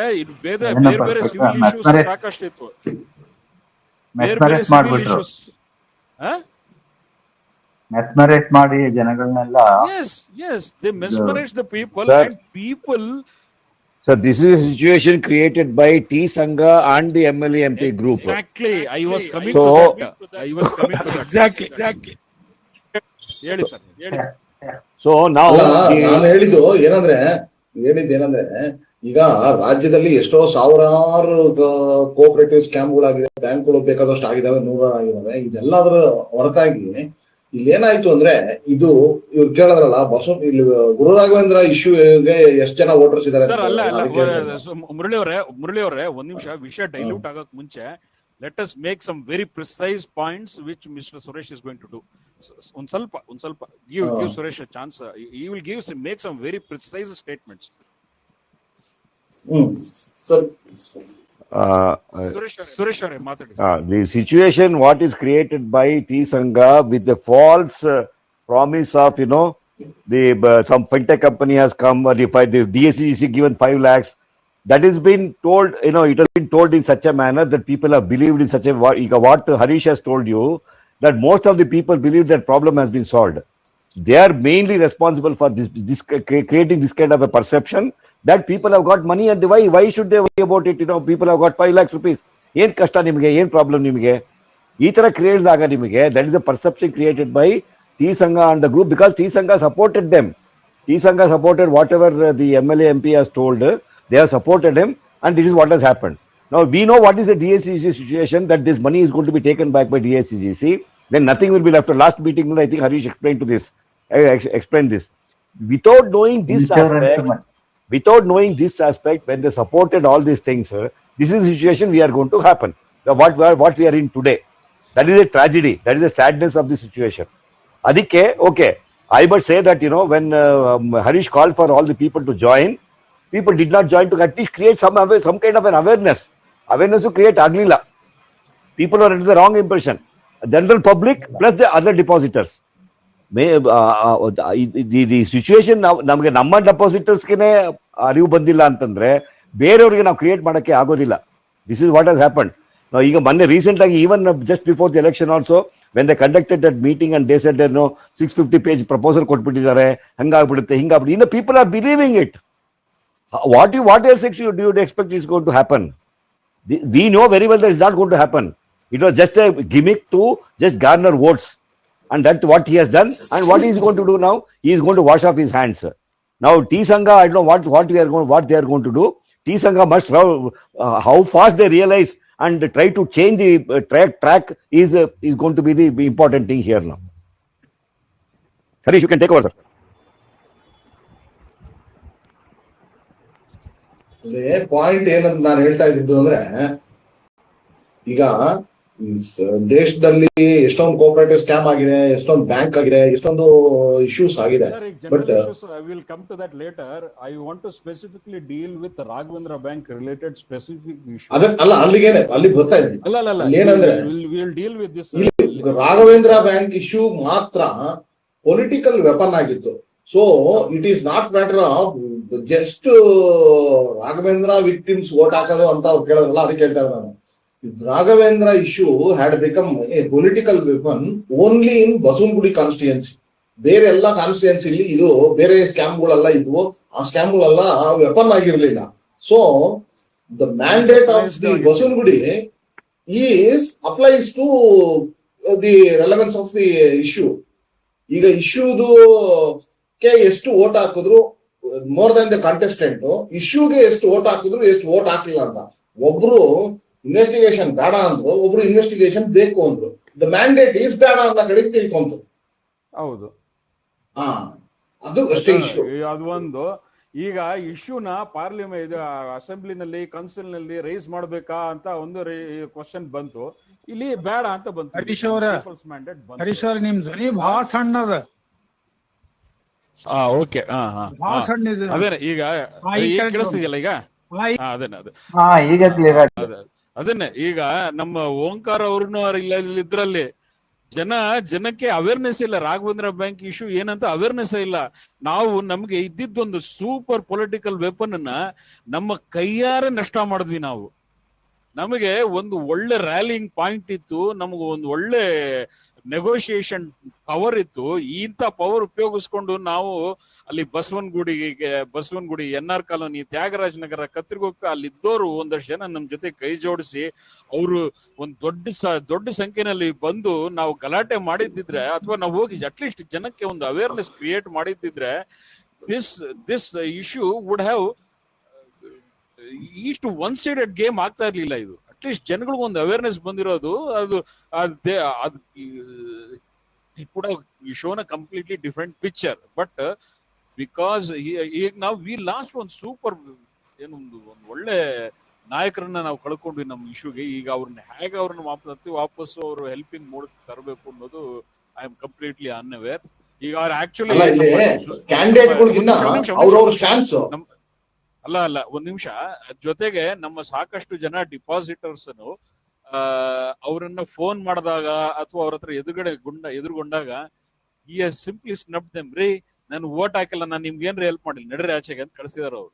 ಬೇರೆ ಬೇರೆ ಸಿವಿಲ್ ಇಶ್ಯೂಸ್ ಸಾಕಷ್ಟು ಇತ್ತು. ಮೆಸ್ಮರೈಸ್ ಮಾಡಿ ಜನಗಳನ್ನೆಲ್ಲ. Yes, they mesmerize the people and people. So this is a situation created by T Sangha and the MLA MP group. Exactly. I was coming to that. Exactly. ಹೇಳಿ ಸರ್, ಹೇಳಿ. So now ನಾನು ಹೇಳಿದ್ದು ಏನಂದ್ರೆ ಈಗ ರಾಜ್ಯದಲ್ಲಿ ಎಷ್ಟೋ ಸಾವಿರಾರು ಕೋಆಪರೇಟಿವ್ ಸ್ಕ್ಯಾಮ್ಗಳಾಗಿದೆ, ಬ್ಯಾಂಕ್ಗಳು ಬೇಕಾದಷ್ಟು ಆಗಿದಾವೆ, 100 ಆಗಿದಾವೆ. ಇದೆಲ್ಲದರ ಹೊರತಾಗಿ ಇಲ್ಲಿ ಏನಾಯ್ತು ಅಂದ್ರೆ, ಇದು ಇವ್ರು ಕೇಳಿದ್ರಲ್ಲ ಇಲ್ಲಿ ಗುರು ರಾಘವೇಂದ್ರ ಇಶ್ಯೂಗೆ ಎಷ್ಟು ಜನ ವೋಟರ್ಸ್ ಇದಾರೆ. ಮುರಳಿ ಅವರೇ ಒಂದ್ ನಿಮಿಷ, ವಿಷಯ ಡೈಲ್ಯೂಟ್ ಆಗಕ್ ಮುಂಚೆ let us make some very precise points which mister Suresh is going to do. ಒಂದ್ ಸ್ವಲ್ಪ give Suresh a chance. He will make some very precise statements. The situation what is created by T Sangha with the false promise of some fintech company has come, the DSCGC given 5 lakhs. That has been told, it has been told in such a manner that people have believed in such a what Harish has told you, that most of the people believe that problem has been solved. They are mainly responsible for this creating this kind of a perception that people have got money, and why should they worry about it? People have got 5 lakhs rupees. Yen kashta nimge, yen problem nimge. Ee tara creates aga nimge. That is the perception created by T Sangha and the group, because T Sangha supported them. T Sangha supported whatever the MLA MP has told. They have supported him, and this is what has happened. Now we know what is the DSCGC situation, that this money is going to be taken back by DSCGC. Then nothing will be left. Last meeting, I think Harish explained this. Without knowing this aspect, when they supported all these things, this is the situation we are going to happen. What we are in today. That is a tragedy. That is the sadness of the situation. Adike, okay, I must say that when Harish called for all the people to join, people did not join to at least create some kind of an awareness. Awareness to create aglila. People are under the wrong impression. General public plus the other depositors. The situation ನಮಗೆ ನಮ್ಮ ಡೆಪಾಸಿಟರ್ಸ್ಗೆ ಅರಿವು ಬಂದಿಲ್ಲ ಅಂತಂದ್ರೆ ಬೇರೆಯವ್ರಿಗೆ ನಾವು ಕ್ರಿಯೇಟ್ ಮಾಡಕ್ಕೆ ಆಗೋದಿಲ್ಲ. This is what has happened. ನಾವು ಈಗ ಮೊನ್ನೆ ರೀಸೆಂಟ್ ಆಗಿ even just before the election also when they conducted that meeting and they said 650 page proposal ಕೊಟ್ಬಿಟ್ಟಿದ್ದಾರೆ, ಹಂಗಾಗ್ಬಿಡುತ್ತೆ ಹಿಂಗಾಗ್ಬಿಡುತ್ತೆ. ಇನ್ನು people are believing it. What else do you expect is going to happen? We know very well that it's not going to happen. It was just a gimmick to just garner votes. And that's what he has done. And what he is going to do now? He is going to wash off his hands. Now, T Sangha, I don't know what they are going to do. T Sangha must how fast they realize and try to change the track is going to be the important thing here now. Harish, you can take over, sir. Point ಏನಂತ ನಾನು ಹೇಳ್ತಾ ಇದ್ದಿದ್ದು ಅಂದ್ರೆ, ಈಗ ದೇಶದಲ್ಲಿ ಎಷ್ಟೊಂದು ಕೋಆಪರೇಟಿವ್ ಸ್ಕ್ಯಾಮ್ ಆಗಿದೆ, ಎಷ್ಟೊಂದು ಬ್ಯಾಂಕ್ ಆಗಿದೆ, ಎಷ್ಟೊಂದು ಇಶ್ಯೂಸ್ ಆಗಿದೆ. But I will come to that later. I want to specifically deal with the Raghavendra Bank related specific issue. ಅಲ್ಲ, ಅಲ್ಲಿ ಬರ್ತಾ ಇದ್ವಿ. ಅಲ್ಲ ಏನಂದ್ರೆ, we'll deal with this. Raghavendra bank issue ಮಾತ್ರ ಪೊಲಿಟಿಕಲ್ ವೆಪನ್ ಆಗಿತ್ತು. So it is not matter of just Raghavendra victims vote ಹಾಕೋದು ಅಂತ ಅವ್ರು ಕೇಳೋದಲ್ಲ, ಅದಕ್ಕೆ ಹೇಳ್ತಾ ಇರೋದು ನಾನು. Raghavendra issue had become a political weapon only in Basavanagudi constituency. ಬೇರೆ ಎಲ್ಲ ಕಾನ್ಸ್ಟಿಟ್ಯೂನ್ಸಿ ಇದು ಬೇರೆ ಸ್ಕ್ಯಾಮ್ಗಳೆಲ್ಲ ಇದ್ವು, ಆ ಸ್ಕ್ಯಾಮ್ಗಳೆಲ್ಲ ವೆಪನ್ ಆಗಿರ್ಲಿಲ್ಲ. So the mandate of the Basavanagudi is applies to the relevance of the issue. ಈಗ ಇಶ್ಯೂದು ಕೆ ಎಷ್ಟು ವೋಟ್ ಹಾಕಿದ್ರು, ಮೋರ್ ದನ್ ದ ಕಂಟೆಸ್ಟೆಂಟ್, ಇಶ್ಯೂಗೆ ಎಷ್ಟು ವೋಟ್ ಹಾಕಿದ್ರು ಎಷ್ಟು ವೋಟ್ ಹಾಕ್ಲಿಲ್ಲ ಅಂತ. ಒಬ್ರು ಇನ್ವೆಸ್ಟಿಗೇಷನ್ ಬೇಡ ಅಂದ್ರು, ಒಬ್ರು ಇನ್ವೆಸ್ಟಿಗೇಷನ್ ಬೇಕು ಅಂದ್ರು. ದ ಮ್ಯಾಂಡೇಟ್ ಈಸ್ ಬೇಡ ಅಂತ ಕಡೆಗೆ ತಿಳ್ಕೊಂತು. ಹೌದು, ಅದು ಅಷ್ಟೇ ಇಶ್ಯೂ. ಅದು ಒಂದು. ಈಗ ಇಶ್ಯೂನ ಪಾರ್ಲಿಮೆಂಟ್ ಅಸೆಂಬ್ಲಿನಲ್ಲಿ ಕೌನ್ಸಿಲ್ ನಲ್ಲಿ ರೈಸ್ ಮಾಡ್ಬೇಕಾ ಅಂತ ಒಂದು ಕ್ವಶನ್ ಬಂತು, ಇಲ್ಲಿ ಬೇಡ ಅಂತ ಬಂತು. ಹರೀಶ್ ಅವ್ರ ನಿಮ್ ಧ್ವನಿ ಬಹಳ ಸಣ್ಣದ. ಓಕೆ, ಬಹಳ ಸಣ್ಣ ಇದೆ. ಅದೇನೆ ಈಗ ಕೇಳಿಸ್ತಿದೆಯಲ್ಲ ಈಗ? ಈಗ ಕ್ಲಿಯರ್ ಆಗಿದೆ. ಅದನ್ನೇ ಈಗ ನಮ್ಮ ಓಂಕಾರ ಅವ್ರನ್ನು ಇದ್ರಲ್ಲಿ ಜನಕ್ಕೆ ಅವೇರ್ನೆಸ್ ಇಲ್ಲ. ರಾಘವೇಂದ್ರ ಬ್ಯಾಂಕ್ ಇಶ್ಯೂ ಏನಂತ ಅವೇರ್ನೆಸ್ ಇಲ್ಲ. ನಾವು ನಮ್ಗೆ ಇದ್ದಿದ್ದೊಂದು ಸೂಪರ್ ಪೊಲಿಟಿಕಲ್ ವೆಪನ್ ಅನ್ನ ನಮ್ಮ ಕೈಯಾರೆ ನಷ್ಟ ಮಾಡಿದ್ವಿ ನಾವು. ನಮಗೆ ಒಂದು ಒಳ್ಳೆ ರ್ಯಾಲಿಂಗ್ ಪಾಯಿಂಟ್ ಇತ್ತು, ನಮ್ಗೆ ಒಂದು ಒಳ್ಳೆ ನೆಗೋಷಿಯೇಷನ್ ಪವರ್ ಇತ್ತು. ಇಂಥ ಪವರ್ ಉಪಯೋಗಿಸ್ಕೊಂಡು ನಾವು ಅಲ್ಲಿ ಬಸವನಗುಡಿ NR ಕಾಲೋನಿ, ತ್ಯಾಗರಾಜ ನಗರ, ಕತ್ರಿಗೊಕ್ಕ ಅಲ್ಲಿದ್ದೋರು ಒಂದಷ್ಟು ಜನ ನಮ್ ಜೊತೆ ಕೈ ಜೋಡಿಸಿ ಅವರು ಒಂದು ದೊಡ್ಡ ಸಂಖ್ಯೆನಲ್ಲಿ ಬಂದು ನಾವು ಗಲಾಟೆ ಮಾಡಿದ್ದಿದ್ರೆ, ಅಥವಾ ನಾವು ಹೋಗಿ ಅಟ್ಲೀಸ್ಟ್ ಜನಕ್ಕೆ ಒಂದು ಅವೇರ್ನೆಸ್ ಕ್ರಿಯೇಟ್ ಮಾಡಿದ್ದಿದ್ರೆ, ದಿಸ್ ಇಶ್ಯೂ ವುಡ್ ಹ್ಯಾವ್ ಇಷ್ಟು ಒನ್ ಸೈಡೆಡ್ ಗೇಮ್ ಆಗ್ತಾ ಇರ್ಲಿಲ್ಲ. ಇದು ಅಟ್ಲೀಸ್ಟ್ ಜನಗಳಿಗೆ ಒಂದು ಅವೇರ್ನೆಸ್ ಬಂದಿರೋದು, ಅದು ಕೂಡ shown a completely different picture. But because ಈಗ ನಾವು ವಿ ಲಾಸ್ಟ್ ಒಂದು ಸೂಪರ್ ಏನೊಂದು ಒಳ್ಳೆ ನಾಯಕರನ್ನ ನಾವು ಕಳ್ಕೊಂಡ್ವಿ ನಮ್ಮ ಇಶ್ಯೂಗೆ. ಈಗ ಅವ್ರನ್ನ ವಾಪಸ್ಸು ಅವರು ಹೆಲ್ಪಿಂಗ್ ಮೋಡ್ ತರಬೇಕು ಅನ್ನೋದು ಐ ಆಮ್ ಕಂಪ್ಲೀಟ್ಲಿ ಅನ್ಅವೇರ್. ಈಗ ಅವ್ರು ಆಕ್ಚುಲಿ ಅಲ್ಲ ಒಂದ್ ನಿಮಿಷ, ಜೊತೆಗೆ ನಮ್ಮ ಸಾಕಷ್ಟು ಜನ ಡಿಪಾಸಿಟರ್ಸ್ ಅವರನ್ನ ಫೋನ್ ಮಾಡಿದಾಗ ಅಥವಾ ಅವ್ರ ಹತ್ರ ಎದುರುಗೊಂಡಾಗ ಈ ಸಿಂಪ್ಲಿ ಸ್ನಬ್ ದೆಮ್. ರೀ, ನಾನು ವೋಟ್ ಹಾಕಿಲ್ಲ, ನಾನು ನಿಮ್ಗೆ ಏನ್ರಿ ಹೆಲ್ಪ್ ಮಾಡಿಲ್ಲ, ನಡ್ರಿ ಆಚೆಗೆ ಅಂತ ಕಳಿಸಿದಾರ ಅವ್ರು.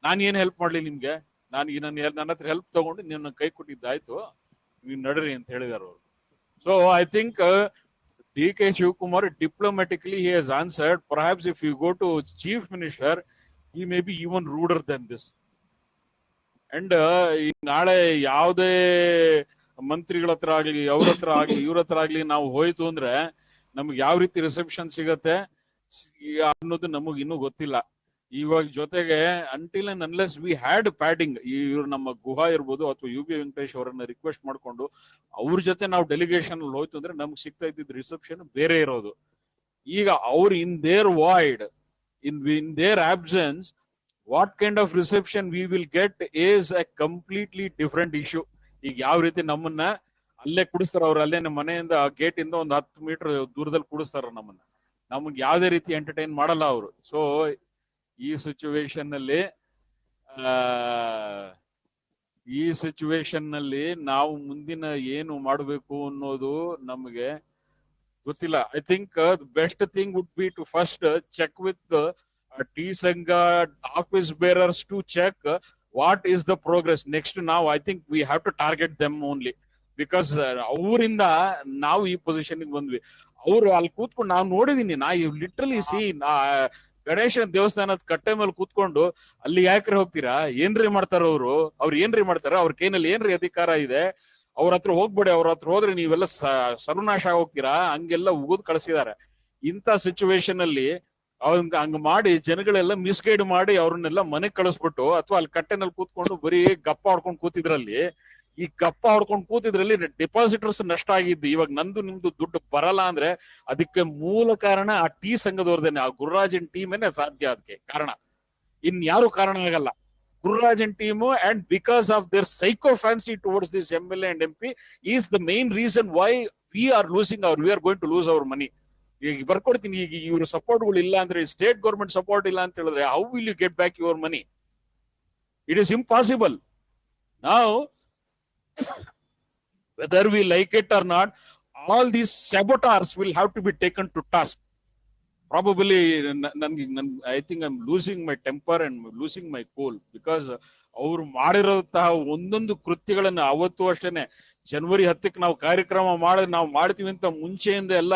ನಾನು ಏನ್ ಹೆಲ್ಪ್ ಮಾಡ್ಲಿ ನಿಮ್ಗೆ, ನನ್ನ ಹತ್ರ ಹೆಲ್ಪ್ ತಗೊಂಡು ನೀವು ಕೈ ಕೊಟ್ಟಿದ್ದಾಯ್ತು, ನೀವು ನಡ್ರಿ ಅಂತ ಹೇಳಿದಾರ ಅವ್ರು. So I think DK Shivkumar diplomatically he has answered. Perhaps if you go to Chief Minister, he may be even ruder than this. And ನಾಳೆ ಯಾವುದೇ ಮಂತ್ರಿಗಳ ಹತ್ರ ಆಗ್ಲಿ, ಅವ್ರ ಹತ್ರ ಆಗ್ಲಿ, ಇವ್ರ ಹತ್ರ ಆಗ್ಲಿ ನಾವು ಹೋಯ್ತು ಅಂದ್ರೆ ನಮ್ಗೆ ಯಾವ ರೀತಿ ರಿಸೆಪ್ಷನ್ ಸಿಗತ್ತೆ ಅನ್ನೋದು ನಮಗ್ ಇನ್ನೂ ಗೊತ್ತಿಲ್ಲ. ಇವಾಗ ಜೊತೆಗೆ until and unless we had padding, ಇವ್ರು ನಮ್ಮ ಗುಹಾ ಇರ್ಬೋದು ಅಥವಾ UB ವೆಂಕಟೇಶ್ ಅವರನ್ನ ರಿಕ್ವೆಸ್ಟ್ ಮಾಡ್ಕೊಂಡು ಅವ್ರ ಜೊತೆ ನಾವು ಡೆಲಿಗೇಷನ್ ಅಲ್ಲಿ ಹೋಯ್ತು ಅಂದ್ರೆ ನಮ್ಗೆ ಸಿಗ್ತಾ ಇದ್ದಿದ್ ರಿಸೆಪ್ಷನ್ ಬೇರೆ ಇರೋದು. ಈಗ ಅವ್ರು in their void, in their absence, what kind of reception we will get is a completely different issue. ಈಗ ಯಾವ ರೀತಿ ನಮ್ಮನ್ನ ಅಲ್ಲೇ ಕುಡಿಸ್ತಾರ, ಅವ್ರು ಅಲ್ಲೇ ನಮ್ಮ ಮನೆಯಿಂದ ಗೇಟ್ ಇಂದ ಒಂದು 10 ಮೀಟರ್ ದೂರದಲ್ಲಿ ಕುಡಿಸ್ತಾರ ನಮ್ಮನ್ನ. ನಮ್ಗೆ ಯಾವ್ದೇ ರೀತಿ ಎಂಟರ್ಟೈನ್ ಮಾಡಲ್ಲ ಅವರು. ಸೊ ಈ ಸಿಚುವೇಶನ್ ನಲ್ಲಿ ನಾವು ಮುಂದಿನ ಏನು ಮಾಡಬೇಕು ಅನ್ನೋದು ನಮಗೆ ಗೊತ್ತಿಲ್ಲ. I think the best thing would be to first check with T Sangha office bearers to check what is the progress. Next, now I think we have to target them only, because ಅವರಿಂದ ನಾವು ಈ ಪೊಸಿಷನ್ ಬಂದ್ವಿ. ಅವ್ರು ಅಲ್ಲಿ ಕೂತ್ಕೊಂಡು ನಾವು ನೋಡಿದೀನಿ, ನಾ ಲಿಟ್ರಲಿ ಸಿ ಗಣೇಶನ ದೇವಸ್ಥಾನದ ಕಟ್ಟೆ ಮೇಲೆ ಕೂತ್ಕೊಂಡು ಅಲ್ಲಿ ಯಾಕ್ರಿ ಹೋಗ್ತೀರಾ, ಏನ್ರಿ ಮಾಡ್ತಾರ ಅವ್ರು ಏನ್ರಿ ಮಾಡ್ತಾರ, ಅವ್ರ ಕೈನಲ್ಲಿ ಏನ್ರಿ ಅಧಿಕಾರ ಇದೆ, ಅವ್ರ ಹತ್ರ ಹೋಗ್ಬೇಡಿ, ಅವ್ರ ಹತ್ರ ಹೋದ್ರೆ ನೀವೆಲ್ಲ ಸರ್ವನಾಶ ಹೋಗ್ತೀರಾ, ಹಂಗೆಲ್ಲ ಉಗಿದ್ ಕಳಿಸಿದಾರೆ. ಇಂಥ ಸಿಚುವೇಶನ್ ಅಲ್ಲಿ ಹಂಗ ಮಾಡಿ ಜನಗಳೆಲ್ಲ ಮಿಸ್ಗೈಡ್ ಮಾಡಿ ಅವ್ರನ್ನೆಲ್ಲ ಮನೆಗ್ ಕಳಿಸ್ಬಿಟ್ಟು, ಅಥವಾ ಅಲ್ಲಿ ಕಟ್ಟೆನಲ್ಲಿ ಕೂತ್ಕೊಂಡು ಬರೀ ಗಪ್ಪ ಹೊಡ್ಕೊಂಡು ಕೂತಿದ್ರಲ್ಲಿ, ಈ ಗಪ್ಪ ಹೊಡ್ಕೊಂಡು ಕೂತಿದ್ರಲ್ಲಿ ಡೆಪಾಸಿಟರ್ಸ್ ನಷ್ಟ ಆಗಿದ್ದು. ಇವಾಗ ನಂದು ನಿಮ್ದು ದುಡ್ಡು ಬರಲ್ಲ ಅಂದ್ರೆ ಅದಕ್ಕೆ ಮೂಲ ಕಾರಣ ಆ ಟೀ ಸಂಘದವ್ರದೇನೆ, ಆ ಗುರುರಾಜನ್ ಟೀಮೇನೆ ಸಾಧ್ಯ. ಅದಕ್ಕೆ ಕಾರಣ ಇನ್ಯಾರು ಕಾರಣ ಆಗಲ್ಲ. Gururajan team, and because of their sycophancy towards this MLA and MP is the main reason why we are going to lose our money. ಈಗ ಬರ್ಕೊಡ್ತೀನಿ, ಈಗ ಇವ್ರ ಸಪೋರ್ಟ್ಗಳು ಇಲ್ಲ ಅಂದ್ರೆ, ಸ್ಟೇಟ್ ಗೌರ್ಮೆಂಟ್ ಸಪೋರ್ಟ್ ಇಲ್ಲ ಅಂತ ಹೇಳಿದ್ರೆ, how will you get back your money? It is impossible. ನಾವು whether we like it or not, all these saboteurs will have to be taken to task. Probably I think I'm losing my temper and losing my cool, because ಅವ್ರು ಮಾಡಿರೋಂತಹ ಒಂದೊಂದು ಕೃತ್ಯಗಳನ್ನ ಅವತ್ತು ಅಷ್ಟೇನೆ ಜನವರಿ 10ಕ್ಕೆ ನಾವು ಕಾರ್ಯಕ್ರಮ ನಾವು ಮಾಡ್ತೀವಿ ಅಂತ ಮುಂಚೆಯಿಂದ ಎಲ್ಲ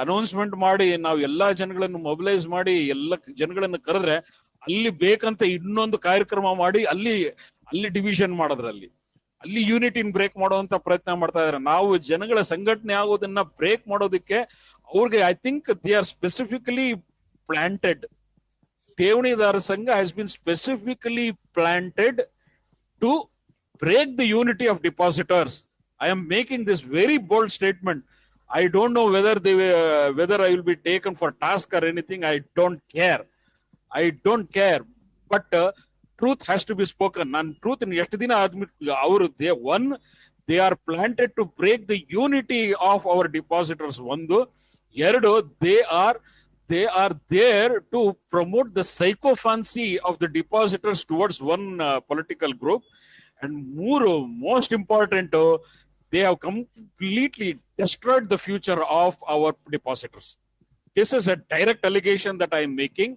ಅನೌನ್ಸ್ಮೆಂಟ್ ಮಾಡಿ, ನಾವು ಎಲ್ಲಾ ಜನಗಳನ್ನು ಮೊಬಿಲೈಸ್ ಮಾಡಿ ಎಲ್ಲ ಜನಗಳನ್ನ ಕರೆದ್ರೆ, ಅಲ್ಲಿ ಬೇಕಂತ ಇನ್ನೊಂದು ಕಾರ್ಯಕ್ರಮ ಮಾಡಿ ಅಲ್ಲಿ ಡಿವಿಷನ್ ಮಾಡೋದ್ರಲ್ಲಿ, ಅಲ್ಲಿ ಯೂನಿಟಿನ್ ಬ್ರೇಕ್ ಮಾಡುವಂತ ಪ್ರಯತ್ನ ಮಾಡ್ತಾ ಇದಾರೆ. ನಾವು ಜನಗಳ ಸಂಘಟನೆ ಆಗೋದನ್ನ ಬ್ರೇಕ್ ಮಾಡೋದಕ್ಕೆ ಅವ್ರಿಗೆ, I think they are specifically planted. ಠೇವಣಿದಾರ ಸಂಘ has been specifically planted to break the unity of depositors. I am making this very bold statement. I don't know whether I will be taken for task or anything. I don't care. But truth has to be spoken. And truth in yesterday they are planted to break the unity of our depositors. They are there to promote the psychophancy of the depositors towards one political group. And most important, they have completely destroyed the future of our depositors. This is a direct allegation that I am making.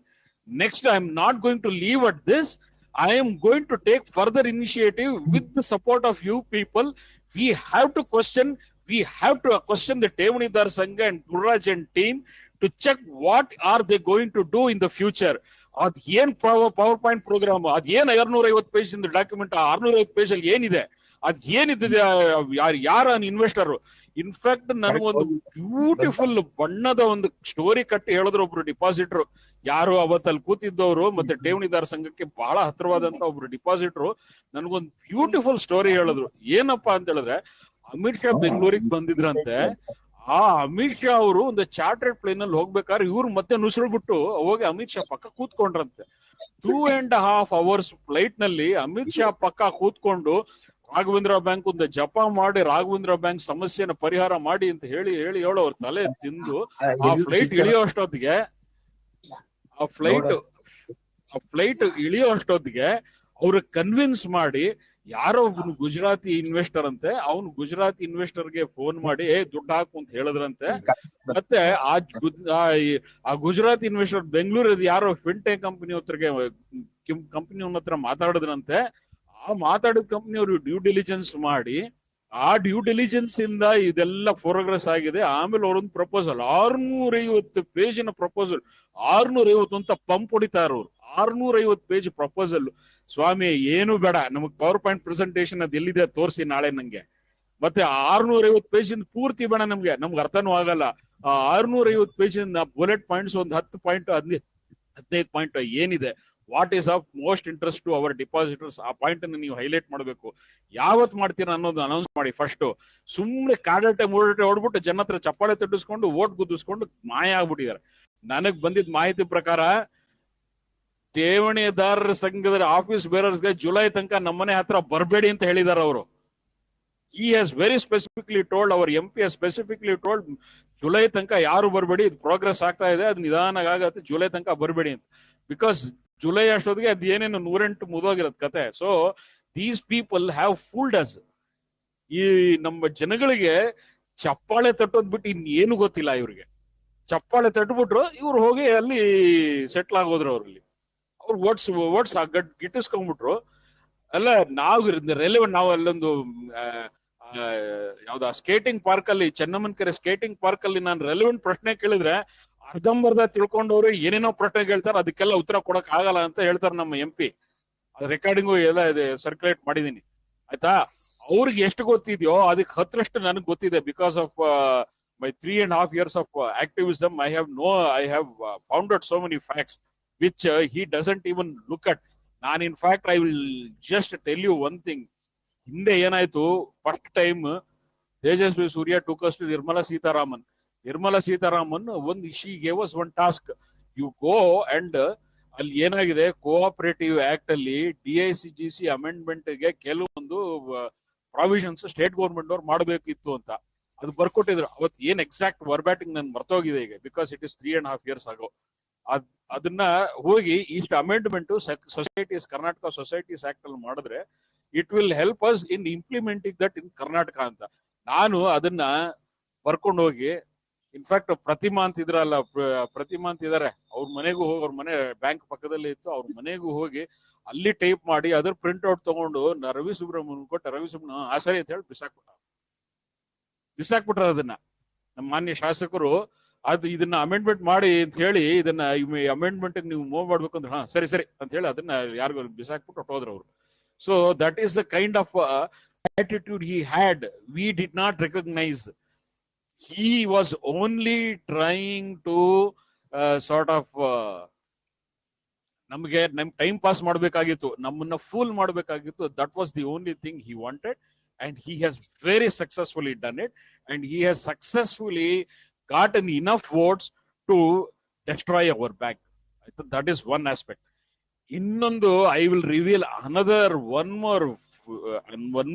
Next, I am not going to leave at this. I am going to take further initiative with the support of you people. We have to question the Tevanidar Sangha and Gururajan team to check what are they going to do in the future. ಅದ್ ಏನ್ ಪವರ್ ಪಾಯಿಂಟ್ ಪ್ರೋಗ್ರಾಮ್, ಅದ್ ಏನ್ 250 ಪೇಜ್ ಡಾಕ್ಯುಮೆಂಟ್, 650 ಪೇಜ್ ಅಲ್ಲಿ ಏನಿದೆ, ಅದ್ ಏನಿದೆ, ಯಾರ ಇನ್ವೆಸ್ಟರ್. ಇನ್ಫ್ಯಾಕ್ಟ್ ನನಗೊಂದು ಬ್ಯೂಟಿಫುಲ್ ಬಣ್ಣದ ಒಂದು ಸ್ಟೋರಿ ಕಟ್ಟಿ ಹೇಳಿದ್ರು ಒಬ್ರು ಡಿಪಾಸಿಟ್ರು, ಯಾರು ಅವತ್ತಲ್ಲಿ ಕೂತಿದ್ದವರು ಮತ್ತೆ ಠೇವಣಿದಾರ ಸಂಘಕ್ಕೆ ಬಹಳ ಹತ್ರವಾದಂತ ಒಬ್ರು ಡಿಪಾಸಿಟ್ರು ನನಗೊಂದು ಬ್ಯೂಟಿಫುಲ್ ಸ್ಟೋರಿ ಹೇಳಿದ್ರು. ಏನಪ್ಪಾ ಅಂತ ಹೇಳಿದ್ರೆ, ಅಮಿತ್ ಶಾ ಬೆಂಗಳೂರಿಗೆ ಬಂದಿದ್ರಂತೆ. ಆ ಅಮಿತ್ ಶಾ ಅವರು ಒಂದು ಚಾರ್ಟರ್ಡ್ ಪ್ಲೇನ್ ಅಲ್ಲಿ ಹೋಗ್ಬೇಕಾದ್ರೆ ಇವ್ರು ಮತ್ತೆ ನುಸುಳ್ಬಿಟ್ಟು ಹೋಗಿ ಅಮಿತ್ ಶಾ ಪಕ್ಕ ಕೂತ್ಕೊಂಡ್ರಂತೆ. 2.5 hours ಫ್ಲೈಟ್ ನಲ್ಲಿ ಅಮಿತ್ ಶಾ ಪಕ್ಕ ಕೂತ್ಕೊಂಡು ರಾಘವೇಂದ್ರ ಬ್ಯಾಂಕ್ ಒಂದು ಜಪ ಮಾಡಿ, ರಾಘವೇಂದ್ರ ಬ್ಯಾಂಕ್ ಸಮಸ್ಯೆನ ಪರಿಹಾರ ಮಾಡಿ ಅಂತ ಹೇಳಿ ಅವ್ರ ತಲೆ ತಿಂದು ಆ ಫ್ಲೈಟ್ ಇಳಿಯೋ ಅಷ್ಟೊತ್ತಿಗೆ ಅವ್ರ ಕನ್ವಿನ್ಸ್ ಮಾಡಿ, ಯಾರೋ ಒಬ್ನು ಗುಜರಾತಿ ಇನ್ವೆಸ್ಟರ್ ಅಂತೆ, ಅವನು ಗುಜರಾತಿ ಇನ್ವೆಸ್ಟರ್ಗೆ ಫೋನ್ ಮಾಡಿ ದುಡ್ಡು ಹಾಕು ಅಂತ ಹೇಳಿದ್ರಂತೆ. ಮತ್ತೆ ಆ ಗುಜರಾತಿ ಇನ್ವೆಸ್ಟರ್ ಬೆಂಗಳೂರಲ್ಲಿ ಯಾರೋ ಫಿನ್ಟೆಕ್ ಕಂಪನಿ ಹತ್ರ ಮಾತಾಡಿದ್ರಂತೆ. ಆ ಮಾತಾಡಿದ ಕಂಪನಿ ಅವರು ಡ್ಯೂ ಡಿಲಿಜೆನ್ಸ್ ಮಾಡಿ, ಆ ಡ್ಯೂ ಡಿಲಿಜೆನ್ಸ್ ಇಂದ ಇದೆಲ್ಲ ಪ್ರೋಗ್ರೆಸ್ ಆಗಿದೆ. ಆಮೇಲೆ ಅವರೊಂದು ಪ್ರಪೋಸಲ್ 650 ಪೇಜಿನ ಪ್ರಪೋಸಲ್, 650 ಅಂತ ಪಂಪ್ ಹೊಡಿತಾರ ಅವ್ರು. 650 ಪೇಜ್ ಪ್ರಪೋಸಲ್. ಸ್ವಾಮಿ ಏನು ಬೇಡ, ನಮಗ್ ಪವರ್ ಪಾಯಿಂಟ್ ಪ್ರೆಸೆಂಟೇಶನ್ ಅದ್ ಎಲ್ಲಿದೆ ತೋರಿಸಿ ನಾಳೆ ನಂಗೆ. ಮತ್ತೆ 650 ಪೇಜ್ ಪೂರ್ತಿ ಬೇಡ ನಮ್ಗೆ ಅರ್ಥನೂ ಆಗಲ್ಲ. ಆ 650 ಪೇಜ್ ಬುಲೆಟ್ ಪಾಯಿಂಟ್ಸ್ ಒಂದು 10 ಪಾಯಿಂಟ್ 15 ಪಾಯಿಂಟ್ ಏನಿದೆ, what is of most interest to our depositors, ಆ ಪಾಯಿಂಟ್ ಅನ್ನು ನೀವು ಹೈಲೈಟ್ ಮಾಡಬೇಕು. ಯಾವತ್ ಮಾಡ್ತೀರಾ ಅನ್ನೋದು ಅನೌನ್ಸ್ ಮಾಡಿ. ಫಸ್ಟ್ ಸುಮ್ನೆ ಕಾಡಾಟೆ ಮೂಡಾಟೆ ಹೊಡ್ಬಿಟ್ಟು ಜನ ಹತ್ರ ಚಪ್ಪಾಳೆ ತಟ್ಟಿಸ್ಕೊಂಡು ಓಟ್ ಗುದ್ದಿಸ್ಕೊಂಡು ಮಾಯ ಆಗ್ಬಿಟ್ಟಿದ್ದಾರೆ. ನನಗ್ ಬಂದಿದ್ ಮಾಹಿತಿ ಪ್ರಕಾರ ಠೇವಣಿದಾರರ ಸಂಘದ ಆಫೀಸ್ ಬೇರರ್ಸ್ಗೆ ಜುಲೈ ತನಕ ನಮ್ಮನೆ ಹತ್ರ ಬರಬೇಡಿ ಅಂತ ಹೇಳಿದಾರೆ ಅವರು. He has very specifically told, our MP has specifically told, July ತನಕ ಯಾರು ಬರಬೇಡಿ, ಇದು ಪ್ರೋಗ್ರೆಸ್ ಆಗ್ತಾ ಇದೆ, ಅದು ನಿಧಾನ ಆಗತ್ತೆ, ಜುಲೈ ತನಕ ಬರಬೇಡಿ ಅಂತ. ಬಿಕಾಸ್ ಜುಲೈ ಅಷ್ಟೊತ್ತಿಗೆ ಅದು ಏನೇನು 108 ಮುಗಿದೋಗಿರತ್ ಕತೆ. So these people have fooled us. ಈ ನಮ್ಮ ಜನಗಳಿಗೆ ಚಪ್ಪಾಳೆ ತಟ್ಟೋದ್ ಬಿಟ್ಟು ಇನ್ನೇನು ಗೊತ್ತಿಲ್ಲ ಇವ್ರಿಗೆ. ಚಪ್ಪಾಳೆ ತಟ್ಬಿಟ್ರು, ಇವ್ರು ಹೋಗಿ ಅಲ್ಲಿ ಸೆಟ್ಲ್ ಆಗೋದ್ರು. ಅವ್ರಲ್ಲಿ ಅವ್ರು ಓಟ್ಸ್ ಗಿಟ್ಟಿಸ್ಕೊಂಡ್ಬಿಟ್ರು. ಅಲ್ಲ, ನಾವು ಅಲ್ಲೊಂದು ಯಾವ್ದ ಸ್ಕೇಟಿಂಗ್ ಪಾರ್ಕ್ ಅಲ್ಲಿ, ಚೆನ್ನಮ್ಮನ ಕೆರೆ ಸ್ಕೇಟಿಂಗ್ ಪಾರ್ಕ್ ಅಲ್ಲಿ ನಾನು ರೆಲೆವೆಂಟ್ ಪ್ರಶ್ನೆ ಕೇಳಿದ್ರೆ ಅರ್ಧಂಬರ್ಧ ತಿಳ್ಕೊಂಡವ್ರು ಏನೇನೋ ಪ್ರಶ್ನೆಗೆ ಹೇಳ್ತಾರೆ, ಅದಕ್ಕೆಲ್ಲ ಉತ್ತರ ಕೊಡಕ್ ಆಗಲ್ಲ ಅಂತ ಹೇಳ್ತಾರೆ ನಮ್ಮ MP. ಅದು ರೆಕಾರ್ಡಿಂಗು ಎಲ್ಲ ಇದೆ, ಸರ್ಕ್ಯುಲೇಟ್ ಮಾಡಿದೀನಿ ಆಯ್ತಾ. ಅವ್ರಿಗೆ ಎಷ್ಟು ಗೊತ್ತಿದೆಯೋ ಅದಕ್ಕೆ 10ರಷ್ಟು ನನಗೆ ಗೊತ್ತಿದೆ. Because of my 3.5 years of activism, I have founded so many facts which he doesn't even look at. In fact, I will just tell you one thing. ಹಿಂದೆ ಏನಾಯ್ತು, first time Tejasvi Surya took us to Nirmala Sitharaman. Nirmala Sitharaman she gave us one task. You go and ಅಲ್ಲಿ ಏನಾಗಿದೆ, ಕೋಆಪರೇಟಿವ್ ಆಕ್ಟ್ ಅಲ್ಲಿ DICGC ಅಮೆಂಡ್ಮೆಂಟ್ ಗೆ ಕೆಲವೊಂದು ಪ್ರಾವಿಷನ್ಸ್ ಸ್ಟೇಟ್ ಗೌರ್ಮೆಂಟ್ ಅವ್ರು ಮಾಡಬೇಕಿತ್ತು ಅಂತ ಅದು ಬರ್ಕೊಟ್ಟಿದ್ರು. ಅವತ್ತು ಏನ್ ಎಕ್ಸಾಕ್ಟ್ ವರ್ಬ್ಯಾಟಿಂಗ್ ನನ್ ಮರ್ತೋಗಿದೆ ಈಗ, because it is 3.5 years ago. ಅದನ್ನ ಹೋಗಿ ಇಷ್ಟು amendment societies, Karnataka societies act ಅಲ್ಲಿ ಮಾಡಿದ್ರೆ it will help us in implementing that in Karnataka ಅಂತ ನಾನು ಅದನ್ನ ಬರ್ಕೊಂಡು ಹೋಗಿ, ಇನ್ಫ್ಯಾಕ್ಟ್ ಪ್ರತಿಮಾ ಅಂತ ಇದ್ರಲ್ಲ, ಪ್ರತಿಮಾ ಅಂತ ಇದಾರೆ, ಅವ್ರ ಮನೆಗೂ ಹೋಗಿ, ಅವ್ರ ಮನೆ ಬ್ಯಾಂಕ್ ಪಕ್ಕದಲ್ಲೇ ಇತ್ತು, ಅವ್ರ ಮನೆಗೂ ಹೋಗಿ ಅಲ್ಲಿ ಟೈಪ್ ಮಾಡಿ ಅದ್ರ ಪ್ರಿಂಟ್ ಔಟ್ ತಗೊಂಡು ರವಿ ಸುಬ್ರಹ್ಮಣ್ಯನ್ ಕೊಟ್ಟ. ರವಿ ಸುಬ್ರಹ್ಮಣ್ಯ ಸರಿ ಅಂತ ಹೇಳಿ ಬಿಸಾಕ್ಬಿಟ್ರ ಅದನ್ನ. ನಮ್ಮ ಮಾನ್ಯ ಶಾಸಕರು ಅದು ಇದನ್ನ ಅಮೆಂಡ್ಮೆಂಟ್ ಮಾಡಿ ಅಂತ ಹೇಳಿ, ಇದನ್ನ ಅಮೆಂಡ್ಮೆಂಟ್ ನೀವು ಮೂವ್ ಮಾಡ್ಬೇಕು ಅಂದ್ರೆ ಸರಿ ಸರಿ ಅಂತ ಹೇಳಿ ಅದನ್ನ ಯಾರಿಗೂ ಬಿಸಾಕ್ಬಿಟ್ಟು ಹೊಟ್ಟೋದ್ರು ಅವರು. So that is the kind of attitude he had. We did not recognize. He was only trying to sort of ನಮ್ಗೆ ಟೈಮ್ ಪಾಸ್ ಮಾಡ್ಬೇಕಾಗಿತ್ತು, ನಮ್ಮನ್ನ ಫೂಲ್ ಮಾಡ್ಬೇಕಾಗಿತ್ತು. That was the only thing he wanted, and he has very successfully done it, and he has successfully gotten enough votes to destroy our bank. I think that is one aspect. Innondu, I will reveal another one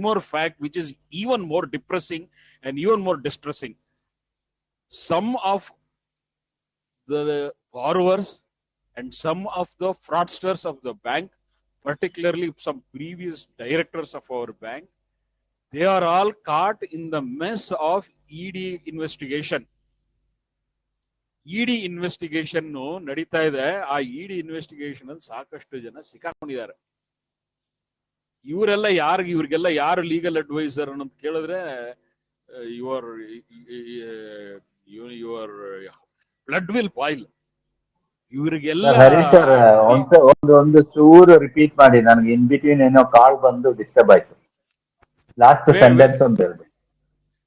more fact which is even more depressing and even more distressing. Some of the borrowers and some of the fraudsters of the bank, particularly some previous directors of our bank, they are all caught in the mess of ED investigation. ED investigation ನಡೀತಾ ಇದೆ. ಆ ED investigation ಅಲ್ಲಿ ಸಾಕಷ್ಟು ಜನ ಸಿಕ್ಕಾಕೊಂಡಿದ್ದಾರೆ. ಇವ್ರಿಗೆಲ್ಲ ಯಾರು ಲೀಗಲ್ ಅಡ್ವೈಸರ್ ಅಂತ ಕೇಳಿದ್ರೆ ಯುವರ್ ಬ್ಲಡ್ ವಿಲ್ ಬಾಯ್ಲ್. ಇವರಿಗೆಲ್ಲ ಹರೀಶ್ ಸರ್ ಒಂದು ಚೂರು ರಿಪೀಟ್ ಮಾಡಿ, ನನಗೆ ಇನ್ ಬಿಟ್ವೀನ್ ಏನೋ ಕಾಲ್ ಬಂದು ಡಿಸ್ಟರ್ಬ್ ಆಯ್ತು. ಲಾಸ್ಟ್ ಸೆಂಟೆನ್ಸ್ ಒಂದು ಹೇಳಿ.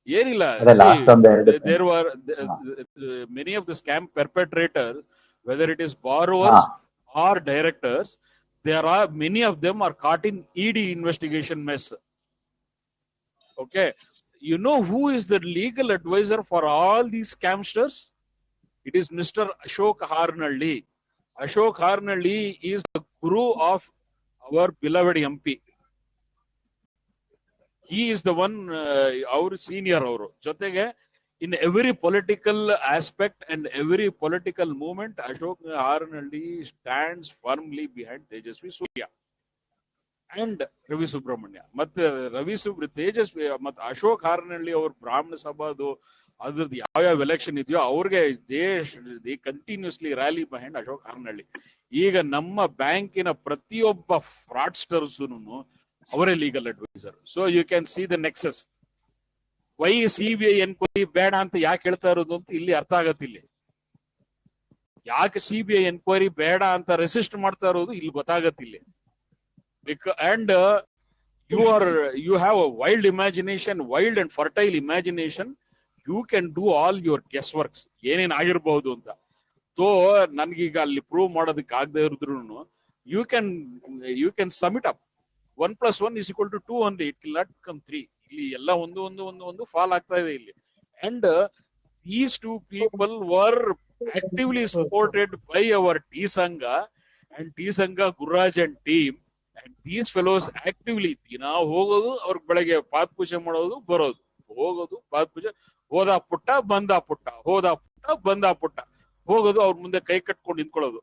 ಏನಿಲ್ಲ, there were many of the scam perpetrators, whether it is borrowers or directors, there are many of them are caught in ED investigation mess. Okay, you know who is the legal advisor for all these scamsters? It is Mr. Ashok Harnalli. Ashok Harnalli is the guru of our beloved MP. He is the one, our senior ಅವರು ಜೊತೆಗೆ in every political aspect and every political movement, Ashok Harnalli stands firmly behind Tejasvi Surya and Ravi Subramanya. ಮತ್ತೆ ತೇಜಸ್ವಿ ಮತ್ತೆ ಅಶೋಕ್ ಹಾರ್ನಳ್ಳಿ ಅವ್ರ ಬ್ರಾಹ್ಮಣ ಸಭಾದು ಅದ್ರದ್ದು ಯಾವ ಎಲೆಕ್ಷನ್ ಇದೆಯೋ ಅವ್ರಿಗೆ they continuously rally behind Ashok Haranahalli. ಈಗ ನಮ್ಮ ಬ್ಯಾಂಕಿನ ಪ್ರತಿಯೊಬ್ಬ ಫ್ರಾಡ್ಸ್ಟರ್ಸ್ನು ಅವರೇ legal adviser. So you can see the nexus. Why CBI enquiry ಬೇಡ ಅಂತ ಯಾಕೆ ಹೇಳ್ತಾ ಇರೋದು ಅಂತ ಇಲ್ಲಿ ಅರ್ಥ ಆಗತ್ತೆ. ಇಲ್ಲಿ ಯಾಕೆ CBI ಎನ್ಕ್ವೈರಿ ಬೇಡ ಅಂತ ರೆಸಿಸ್ಟ್ ಮಾಡ್ತಾ ಇರೋದು ಇಲ್ಲಿ ಗೊತ್ತಾಗತ್ತೆ ಇಲ್ಲಿ. And you have a wild imagination, wild and fertile imagination. You can do all your guessworks. ಏನೇನ್ ಆಗಿರ್ಬಹುದು ಅಂತ. ಸೊ ನನ್ಗೀಗ ಅಲ್ಲಿ ಪ್ರೂವ್ ಮಾಡೋದಕ್ಕೆ ಆಗದೆ ಇರಿದ್ರು you can sum it up. 1 + 1 = 2 only. It will not become 3. ಇಲ್ಲಿ ಎಲ್ಲ ಒಂದು ಫಾಲ್ ಆಗ್ತಾ ಇದೆ ಇಲ್ಲಿ. And these two people were actively supported by our T Sangha and T Sangha Gurraj and team. And these fellows actively ನಾವು ಹೋಗೋದು, ಅವ್ರಿಗೆ ಬೆಳಗ್ಗೆ ಪಾತ್ ಪೂಜೆ ಮಾಡೋದು, ಬರೋದು, ಹೋಗೋದು, ಪಾತ್ ಪೂಜೆ, ಹೋದ ಪುಟ್ಟ ಬಂದ ಪುಟ್ಟ, ಹೋದ ಪುಟ್ಟ ಬಂದ ಪುಟ್ಟ, ಹೋಗೋದು, ಅವ್ರ ಮುಂದೆ ಕೈ ಕಟ್ಕೊಂಡು ನಿಂತ್ಕೊಳ್ಳೋದು.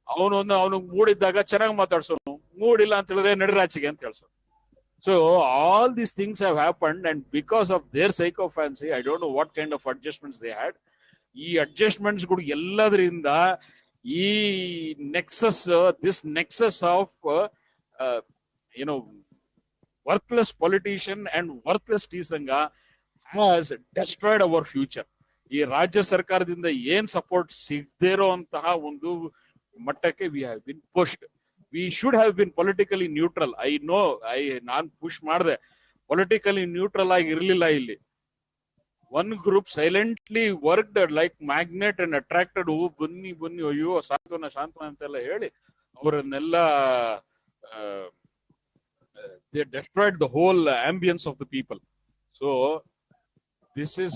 ಅವನಿಗೆ ಮೂಡಿದ್ದಾಗ ಚೆನ್ನಾಗಿ ಮಾತಾಡ್ಸೋನು, ಮೂಡಿಲ್ಲ ಅಂತ ಹೇಳಿದ್ರೆ ನಡಿರಾಚಿಗೆ ಅಂತ ಹೇಳ್ಸೋನು. So all these things have happened, and because of their psychophancy, I don't know what kind of adjustments they had. ಈ ಅಡ್ಜಸ್ಟ್ಮೆಂಟ್ಸ್ ಗಳು ಎಲ್ಲದರಿಂದ ಈ this nexus of worthless politician and worthless T Sangha has destroyed our future. ಈ ರಾಜ್ಯ ಸರ್ಕಾರದಿಂದ ಏನ್ ಸಪೋರ್ಟ್ ಸಿಗದೇ ಇರುವಂತಹ ಒಂದು ಮಟ್ಟಕ್ಕೆ we have been pushed. We should have been politically neutral. Non push ಮಾಡಿದೆ, ಪೊಲಿಟಿಕಲಿ ನ್ಯೂಟ್ರಲ್ ಆಗಿ ಇರ್ಲಿಲ್ಲ ಇಲ್ಲಿ. One group silently worked like magnet and attracted. ಬನ್ನಿ ಬನ್ನಿ, ಅಯ್ಯೋ ಸಾಂತ್ವನ ಸಾಂತ್ವನ ಅಂತೆಲ್ಲ ಹೇಳಿ ಅವರನ್ನೆಲ್ಲ they destroyed the whole ambience of the people. So this is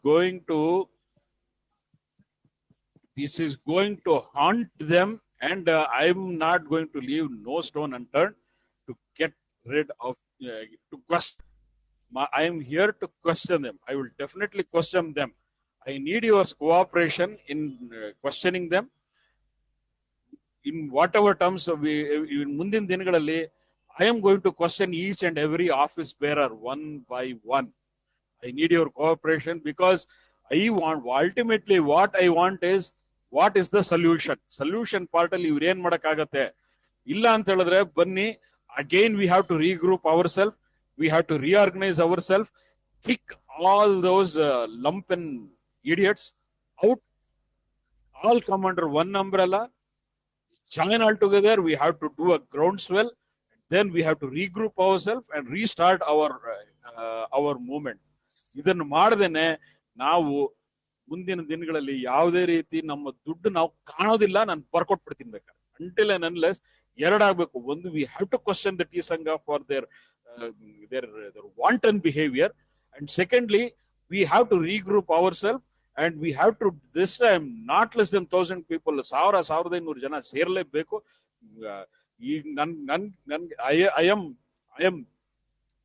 going to this is going to haunt them, and I'm not going to leave no stone unturned to get rid of to question. I am here to question them. I will definitely question them. I need your cooperation in questioning them in whatever terms of ಮುಂದಿನ ದಿನಗಳಲ್ಲಿ. I am going to question each and every office bearer one by one. I need your cooperation because ultimately what I want is, what is the solution part ಅಲ್ಲಿ ಇವ್ರು ಏನ್ ಮಾಡಕ್ಕಾಗತ್ತೆ ಇಲ್ಲ ಅಂತ ಹೇಳಿದ್ರೆ ಬನ್ನಿ, again we have to regroup ourselves, we have to reorganize ourselves, kick all those lumpen idiots out, all come under one umbrella, join all together. We have to do a groundswell, then we have to regroup ourselves and restart our movement. ಇದನ್ನು ಮಾಡದೇನೆ ನಾವು ಮುಂದಿನ ದಿನಗಳಲ್ಲಿ ಯಾವುದೇ ರೀತಿ ನಮ್ಮ ದುಡ್ಡು ನಾವು ಕಾಣೋದಿಲ್ಲ. ನಾನು ಬರ್ಕೊಟ್ಬಿಡ್ತೀನಿ ಬೇಕಾದ್ರೆ. ಅಂಟಿಲ್ ಅಂಡ್ ಅನ್ಲೆಸ್ ಎರಡಾಗಬೇಕು. ಒಂದು, we have to question the ಟಿ Sangha for their wanton behavior, and secondly we have to regroup ourselves, and we have to, this time not less than 1,000 people, 1,500 ಜನ ಸೇರ್ಲೇಬೇಕು. ಈಗ I am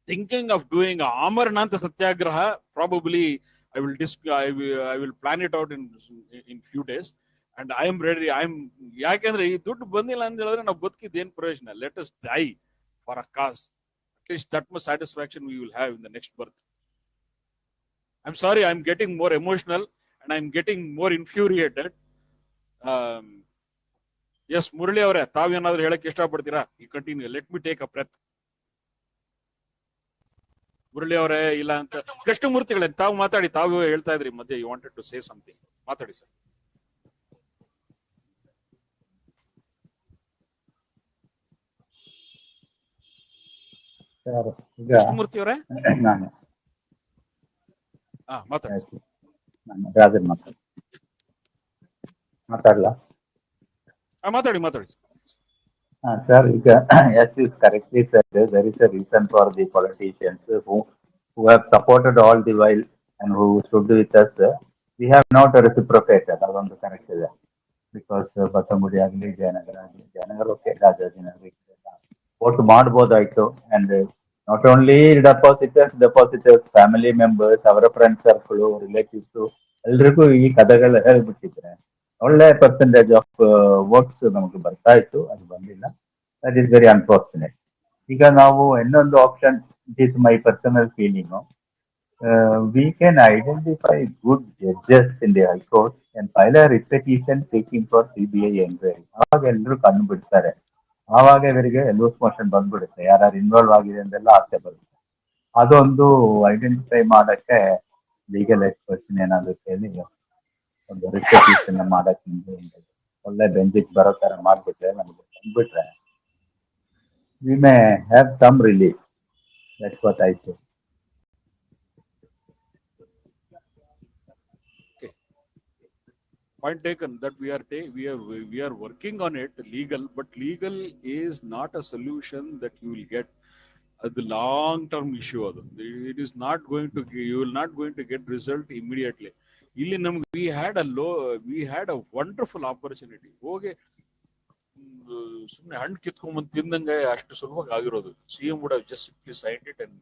thinking of doing a Amarnath Satyagraha. Probably I will plan it out in few days, and I am ready. ಯಾಕೆಂದ್ರೆ ಈ ದುಡ್ಡು ಬಂದಿಲ್ಲ ಅಂತ ಹೇಳಿದ್ರೆ ನಾವು ಬದುಕಿದ ಏನ್ ಪ್ರಯೋಜನ? Let us die for a cause. At least that much satisfaction we will have in the next birth. I'm sorry, I'm getting more emotional and I'm getting more infuriated. Yes, Murali ಅವರೇ, ತಾವೇನಾದ್ರೂ ಹೇಳಕ್ಕೆ ಇಷ್ಟಪಡ್ತೀರಾ? You continue. Let me take a breath. Murali ಅವರೇ, ಇಲ್ಲ ಅಂತ ಕೃಷ್ಣಮೂರ್ತಿಗಳೇ, ತಾವು ಮಾತಾಡಿ. ತಾವು ಹೇಳ್ತಾ ಇದ್ರಿ ಮಧ್ಯೆ, you wanted to say something. ಮಾತಾಡಿ ಸರ್. ಕೃಷ್ಣಮೂರ್ತಿ ಅವರೇ, ಮಾತಾಡಿ. ಮಾತಾಡಿ. Sir, as you correctly said, there is a reason for the politicians who have supported all the while and who stood with us. We have not reciprocated. Adondu correct ಇದೆ. Because ಬಸವಮುಡಿ ಆಗಲಿ, ಜಯನಗರ ಆಗಲಿ, Jayanagar okay, Rajajinagar vote ಮಾಡಬಹುದಾಯ್ತು. And not only depositors, family members, ಅವರ ಫ್ರೆಂಡ್ ಸರ್ಕಲ್, ರಿಲೇಟಿವ್ಸ್ ಎಲ್ರಿಗೂ ಈ ಕಥೆಗಳು ಹೇಳ್ಬಿಟ್ಟಿದ್ರೆ ಒಳ್ಳೆ ಪರ್ಸೆಂಟೇಜ್ ಆಫ್ ವೋಟ್ಸ್ ನಮಗೆ ಬರ್ತಾ ಇತ್ತು. ಅದು ಬಂದಿಲ್ಲ. That is very unfortunate. ಈಗ ನಾವು ಇನ್ನೊಂದು option, it is my personal feeling, we can identify good judges in the high court and file a repetition seeking for CBI enquiry. ಆವಾಗ ಎಲ್ಲರೂ ಕಣ್ಣು ಬಿಡ್ತಾರೆ. ಆವಾಗ ಇವರಿಗೆ ಲೂಸ್ ಮೋಷನ್ ಬಂದ್ಬಿಡುತ್ತೆ, ಯಾರು ಇನ್ವಾಲ್ವ್ ಆಗಿದೆ ಅಂತೆಲ್ಲ ಆಸೆ ಬರುತ್ತೆ. ಅದೊಂದು ಐಡೆಂಟಿಫೈ ಮಾಡಕ್ಕೆ ಲೀಗಲ್ ಎಕ್ಸ್ಪರ್ಟ್ಸ್ ಏನಾದ್ರು ಹೇಳಿ ಒಂದು ರಿಪೆಟಿಷನ್ ಮಾಡಕ್ಕೆ ಒಳ್ಳೆ ಬೆಂಚಿಗೆ ಬರೋ ತರ ಮಾಡ್ಬಿಟ್ರೆ, ನಮಗೆ ಬಂದ್ಬಿಟ್ರೆ, we may have some relief. That's what I say. Point taken. That we are working on it, legal, but legal is not a solution that you will get the long term issue. It is not going to, you will not going to get result immediately. ಇಲ್ಲಿ ನಮ್ಗೆ we had a wonderful opportunity. ಹೋಗಿ ಸುಮ್ಮನೆ ಹಣ್ಣು ಕಿತ್ಕೊಂಡ್ಬಂದು ತಿಂದಂಗೆ ಅಷ್ಟು ಸುಲಭವಾಗಿ ಆಗಿರೋದು. CM would have just simply signed it. And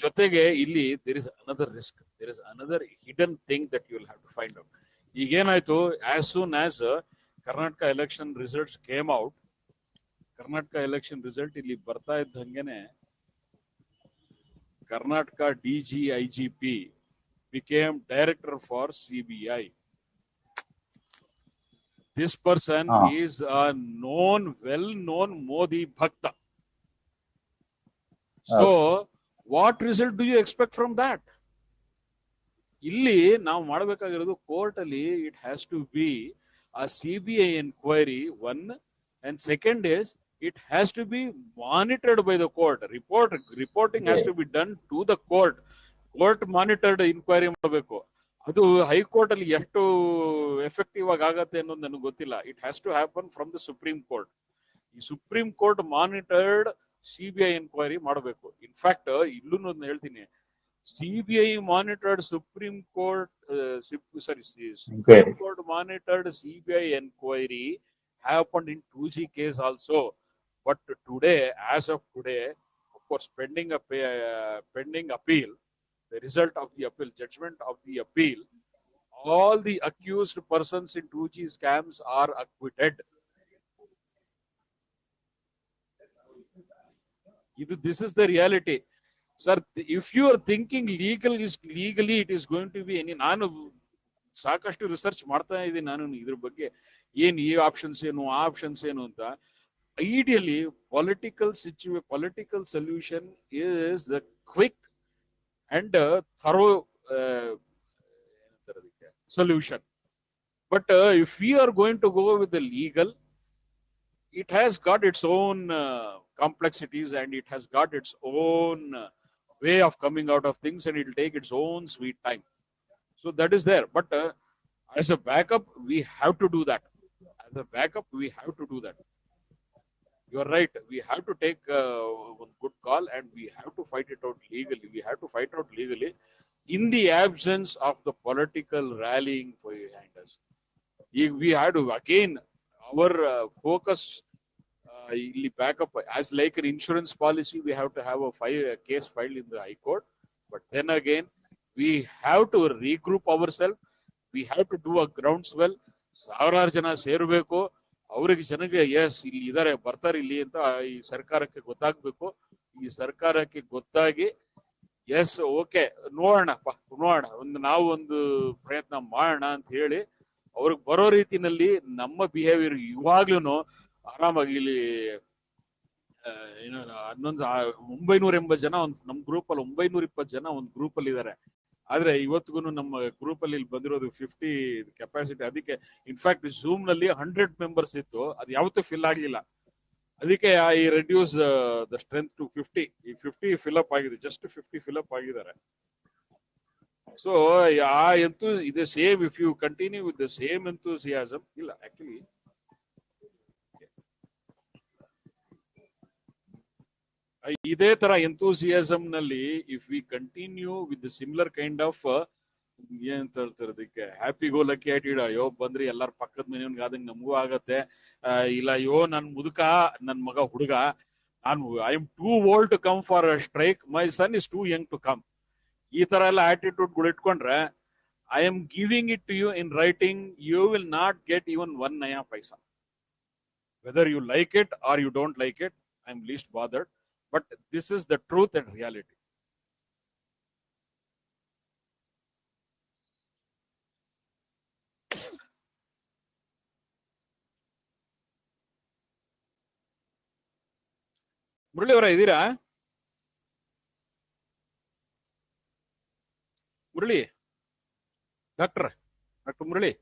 ಜೊತೆಗೆ ಇಲ್ಲಿ there is another risk, there is another hidden thing that you will have to find out. ಈಗೇನಾಯ್ತು, as soon as Karnataka election results came out, Karnataka election result ಇಲ್ಲಿ ಬರ್ತಾ ಇದ್ದಂಗೆನೆ Karnataka DG IGP became director for CBI. This person is a well-known Modi Bhakta. So what result do you expect from that? ಇಲ್ಲಿ ನಾವು ಮಾಡಬೇಕಾಗಿರೋದು ಕೋರ್ಟ್ ಅಲ್ಲಿ it has to be a CBI inquiry, one, and second is it has to be monitored by the court. Reporting has to be done to the court. Court monitored inquiry ಮಾಡಬೇಕು. ಅದು ಹೈಕೋರ್ಟ್ ಅಲ್ಲಿ ಎಷ್ಟು ಎಫೆಕ್ಟಿವ್ ಆಗತ್ತೆ ಅನ್ನೋದು ನನಗೆ ಗೊತ್ತಿಲ್ಲ. It has to happen from the supreme court. ಈ supreme court monitored CBI inquiry ಮಾಡಬೇಕು. ಇನ್ಫ್ಯಾಕ್ಟ್ ಇಲ್ಲೂ ಹೇಳ್ತೀನಿ, CBI monitored Supreme Court monitored CBI inquiry happened in 2G case also. But today, as of today, of course, pending appeal, the result of the appeal, judgment of the appeal, all the accused persons in 2G scams are acquitted. This is the reality. Sir, if you are thinking legally it is going to be any, ನಾನು ಸಾಕಷ್ಟು ರಿಸರ್ಚ್ ಮಾಡ್ತಾ ಇದ್ದೀನಿ ನಾನು ಇದ್ರ ಬಗ್ಗೆ, ಏನ್ ಈ ಆಪ್ಷನ್ಸ್ ಏನು ಆ ಆಪ್ಷನ್ಸ್ ಏನು ಅಂತ. Ideally political solution is the quick and thorough solution. But if we are going to go with the legal, it has got its own complexities and it has got its own way of coming out of things, and it will take its own sweet time. So that is there. But as a backup, we have to do that. You are right. We have to take one good call and we have to fight it out legally. In the absence of the political rallying behind us. We have to, again, our focus backup as like an insurance policy, we have to have a case filed in the High Court. But then again, we have to regroup ourselves. We have to do a groundswell. ಸಾವಿರಾರು ಜನ ಸೇರಬೇಕು, ಅವ್ರಿಗೆ ಜನಗೆ ಎಸ್ ಇಲ್ಲಿ ಇದಾರೆ ಬರ್ತಾರೆ ಇಲ್ಲಿ ಅಂತ ಈ ಸರ್ಕಾರಕ್ಕೆ ಗೊತ್ತಾಗ್ಬೇಕು. ಈ ಸರ್ಕಾರಕ್ಕೆ ಗೊತ್ತಾಗಿ ಎಸ್ ಓಕೆ ನೋಡೋಣ ನಾವು ಒಂದು ಪ್ರಯತ್ನ ಮಾಡೋಣ ಅಂತ ಹೇಳಿ ಅವ್ರಿಗೆ ಬರೋ ರೀತಿನಲ್ಲಿ ನಮ್ಮ ಬಿಹೇವಿಯರ್ ಇವಾಗ್ಲೂ ಆರಾಮಾಗಿ ಇಲ್ಲಿ ಹನ್ನೊಂದು 980 ಜನ ನಮ್ಮ ಗ್ರೂಪ್ ಅಲ್ಲಿ 920 ಜನ ಒಂದು ಗ್ರೂಪ್ ಅಲ್ಲಿ ಇದಾರೆ. ಆದ್ರೆ ಇವತ್ತಿಗೂ ನಮ್ಮ ಗ್ರೂಪ್ ಅಲ್ಲಿ ಬಂದಿರೋದು 50 ಕೆಪಾಸಿಟಿ. ಅದಕ್ಕೆ ಇನ್ಫ್ಯಾಕ್ಟ್ ಝೂಮ್ ನಲ್ಲಿ 100 ಮೆಂಬರ್ಸ್ ಇತ್ತು, ಅದು ಯಾವತ್ತೂ ಫಿಲ್ ಆಗ್ಲಿಲ್ಲ. ಅದಕ್ಕೆ I reduce the strength to 50. ಈ 50 ಫಿಲ್ ಅಪ್ ಆಗಿದೆ, ಜಸ್ಟ್ 50 ಫಿಲ್ ಅಪ್ ಆಗಿದ್ದಾರೆ. ಸೊ ಇದು same, if you continue with the same enthusiasm, ಇಲ್ಲ ಆಕ್ಚುಲಿ ಇದೇ ತರ ಎಂಥೂಸಿಯಾಸಮ್ ನಲ್ಲಿ if we continue with the similar kind of ಏನ್ ಹೇಳ್ತಾರೆ ಅದಕ್ಕೆ ಹ್ಯಾಪಿ ಗೋ ಲಕ್ಕಿ ಆಟಿಡ್, ಅಯ್ಯೋ ಬಂದ್ರಿ ಎಲ್ಲಾರ ಪಕ್ಕದ ಮನೆಯವ್ನಿಗೆ ಆದಂಗೆ ನಮಗೂ ಆಗತ್ತೆ, ಇಲ್ಲ ಅಯ್ಯೋ ನನ್ ಮುದುಕ ನನ್ ಮಗ ಹುಡುಗ, I am too old to come for strike, my son is too young to come. ಈ ತರ ಎಲ್ಲ ಆಟಿಟ್ಯೂಡ್ಗಳು ಇಟ್ಕೊಂಡ್ರೆ I am giving it to you in writing, you will not get even 1 naya paisa. Whether you like it or you don't like it, I am least bothered. But this is the truth and reality. Murali ಅವರ ಇದ್ದೀರಾ? ಮುರಳಿ, ಡಾಕ್ಟರ್ ಮುರಳಿ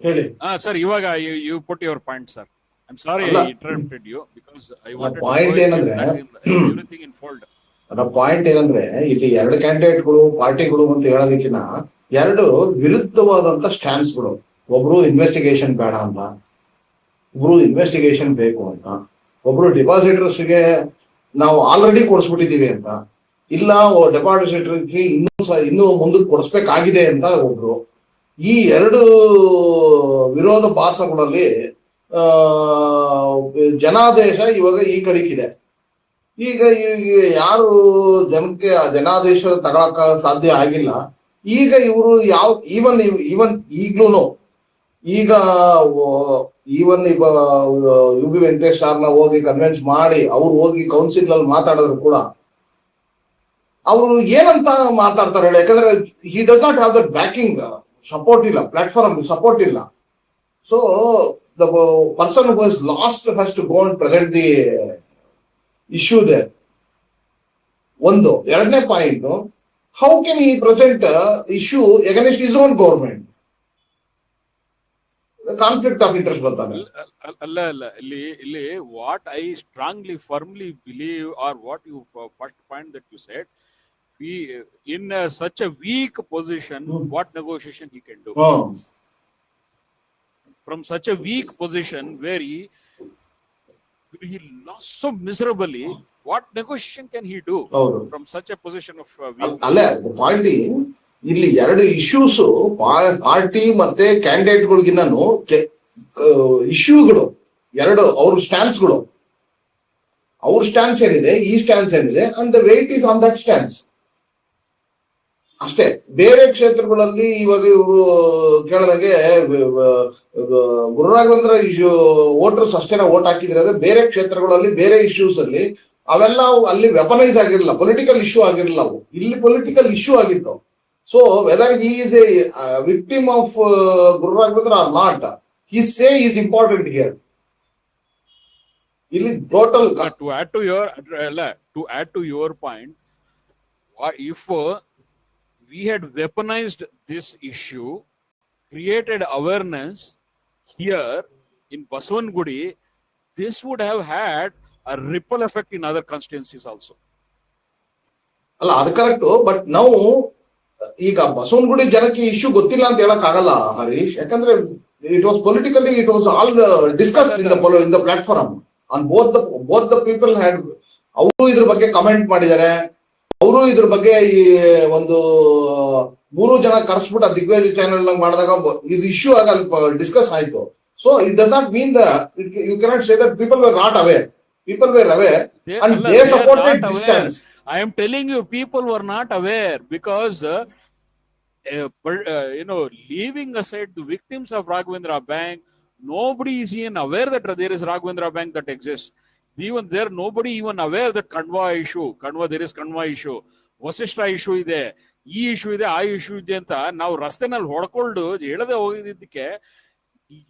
ಹೇಳಿ. ಸರ್, ಇವಾಗ you put your point sir. I'm sorry I interrupted you because I wanted point to ಏನಂದ್ರೆ everything in fold. ನನ್ನ ಪಾಯಿಂಟ್ ಏನಂದ್ರೆ ಇಲ್ಲಿ 2 ಕ್ಯಾಂಡಿಡೇಟ್ಗಳು ಪಾರ್ಟಿಗಳು ಅಂತ ಹೇಳೋದಕ್ಕಿಂತ 2 ವಿರುದ್ಧವಾದಂತ ಸ್ಟ್ಯಾನ್ಸ್ಗಳು. ಒಬ್ರು ಇನ್ವೆಸ್ಟಿಗೇಷನ್ ಬೇಡ ಅಂತ, ಒಬ್ರು ಇನ್ವೆಸ್ಟಿಗೇಷನ್ ಬೇಕು ಅಂತ, ಒಬ್ರು ಡಿಪಾಸಿಟರ್ಸ್ಗೆ ನಾವು ಆಲ್ರೆಡಿ ಕೊಡಿಸ್ಬಿಟ್ಟಿದೀವಿ ಅಂತ, ಇಲ್ಲ ಡೆಪಾಸಿಟರ್ಗೆ ಇನ್ನೂ ಮುಂದಕ್ಕೆ ಕೊಡಿಸ್ಬೇಕಾಗಿದೆ ಅಂತ ಒಬ್ರು. ಈ 2 ವಿರೋಧ ಭಾಸಗಳಲ್ಲಿ ಜನಾದೇಶ ಇವಾಗ ಈ ಕಡೆಗಿದೆ. ಈಗ ಯಾರು ಜನಕ್ಕೆ ಆ ಜನಾದೇಶ ತಗೊಳಕ ಸಾಧ್ಯ ಆಗಿಲ್ಲ. ಈಗ ಇವರು ಈವನ್ ಈಗ್ಲೂ ಈಗ ಈವನ್ ಯು ಬಿ ವೆಂಕಟೇಶ್ ಸಾರ್ನ ಹೋಗಿ ಕನ್ವಿನ್ಸ್ ಮಾಡಿ ಅವ್ರು ಹೋಗಿ ಕೌನ್ಸಿಲ್ ಅಲ್ಲಿ ಮಾತಾಡಿದ್ರು ಕೂಡ ಅವರು ಏನಂತ ಮಾತಾಡ್ತಾರೆ ಹೇಳಿ. ಯಾಕಂದ್ರೆ he does not have that backing support ಇಲ್ಲ, ಪ್ಲಾಟ್ಫಾರ್ಮ್ ಸಪೋರ್ಟ್ ಇಲ್ಲ. So the person who is lost has to go and present the issue there. ಒಂದು. ಎರಡನೇ point, how can he present issue against his own government? Conflict of interest ಬರ್ತಾನೆ. ಅಲ್ಲ ಇಲ್ಲಿ what I strongly firmly believe or what you first point that you said, in such a weak position, what negotiation he can do? From such a weak position where he lost so miserably, what negotiation can he do from such a position of weakness? ಅಲ್ಲ, ಪಾಯಿಂಟ್ ಇಲ್ಲಿ ಎರಡು ಇಶ್ಯೂಸ್, ಪಾರ್ಟಿ ಮತ್ತೆ ಕ್ಯಾಂಡಿಡೇಟ್ಗಳಿಗಿನ್ನೂ ಇಶ್ಯೂಗಳು ಎರಡು, ಅವ್ರ ಸ್ಟ್ಯಾನ್ಸ್ಗಳು, ಅವ್ರ ಸ್ಟ್ಯಾನ್ಸ್ ಏನಿದೆ, ಈ ಸ್ಟ್ಯಾನ್ಸ್ ಏನಿದೆ, and the weight is on that stance ಅಷ್ಟೇ. ಬೇರೆ ಕ್ಷೇತ್ರಗಳಲ್ಲಿ ಇವಾಗ ಇವರು ಕೇಳಿದಾಗೆ ಗುರುರಾಘವೇಂದ್ರ ವೋಟರ್ಸ್ ಅಷ್ಟೇನ ವೋಟ್ ಹಾಕಿದ್ರೆ, ಬೇರೆ ಕ್ಷೇತ್ರಗಳಲ್ಲಿ ಬೇರೆ ಇಶ್ಯೂಸ್ ಅಲ್ಲಿ ಅವೆಲ್ಲ ಅಲ್ಲಿ ವೆಪನೈಸ್ ಆಗಿರಲಿಲ್ಲ, ಪೊಲಿಟಿಕಲ್ ಇಶ್ಯೂ ಆಗಿರಲಿಲ್ಲ. ಅವು ಇಲ್ಲಿ ಪೊಲಿಟಿಕಲ್ ಇಶ್ಯೂ ಆಗಿತ್ತು. So whether he is a victim of Gururaghavendra or not, his say is important here. ಇಲ್ಲಿ total to add to your point, if we had weaponized this issue, created awareness here in Basavangudi, this would have had a ripple effect in other constituencies also. ಅಲ್ಲ, ಅದು ಕರೆಕ್ಟ್. ಬಟ್ ನಾವು ಈಗ ಬಸವನಗುಡಿ ಜನಕ್ಕೆ ಇಶ್ಯೂ ಗೊತ್ತಿಲ್ಲ ಅಂತ ಹೇಳಕ್ ಆಗಲ್ಲ ಹರೀಶ್, ಯಾಕಂದ್ರೆ it was politically, it was all discussed in the platform, and both the people had, ಅವರು ಇದ್ರ ಬಗ್ಗೆ ಕಮೆಂಟ್ ಮಾಡಿದ್ದಾರೆ, ಅವರು ಇದ್ರ ಬಗ್ಗೆ ಈ ಒಂದು 3 ಜನ ಕರೆಸ್ಬಿಟ್ಟು ಆ ದಿಗ್ವಿಜಯ್ ಚಾನೆಲ್ ಮಾಡಿದಾಗ ಇದು ಇಶ್ಯೂ ಆಗ ಡಿಸ್ಕಸ್ ಆಯ್ತು. So it does not mean you cannot say that people were not aware. People were aware and they supported this stance. I am telling you, people were not aware because leaving aside the victims of Raghavendra Bank, nobody is even aware that there is Raghavendra Bank that exists. Even there, nobody even aware that there is Kanwa issue, Vasishta issue ಇದೆ, ಈ ಇಶ್ಯೂ ಇದೆ, ಆ ಇಶ್ಯೂ ಇದೆ ಅಂತ ನಾವು ರಸ್ತೆನಲ್ಲಿ ಹೊಡ್ಕೊಂಡು ಹೇಳದೆ ಹೋಗಿದ್ದಕ್ಕೆ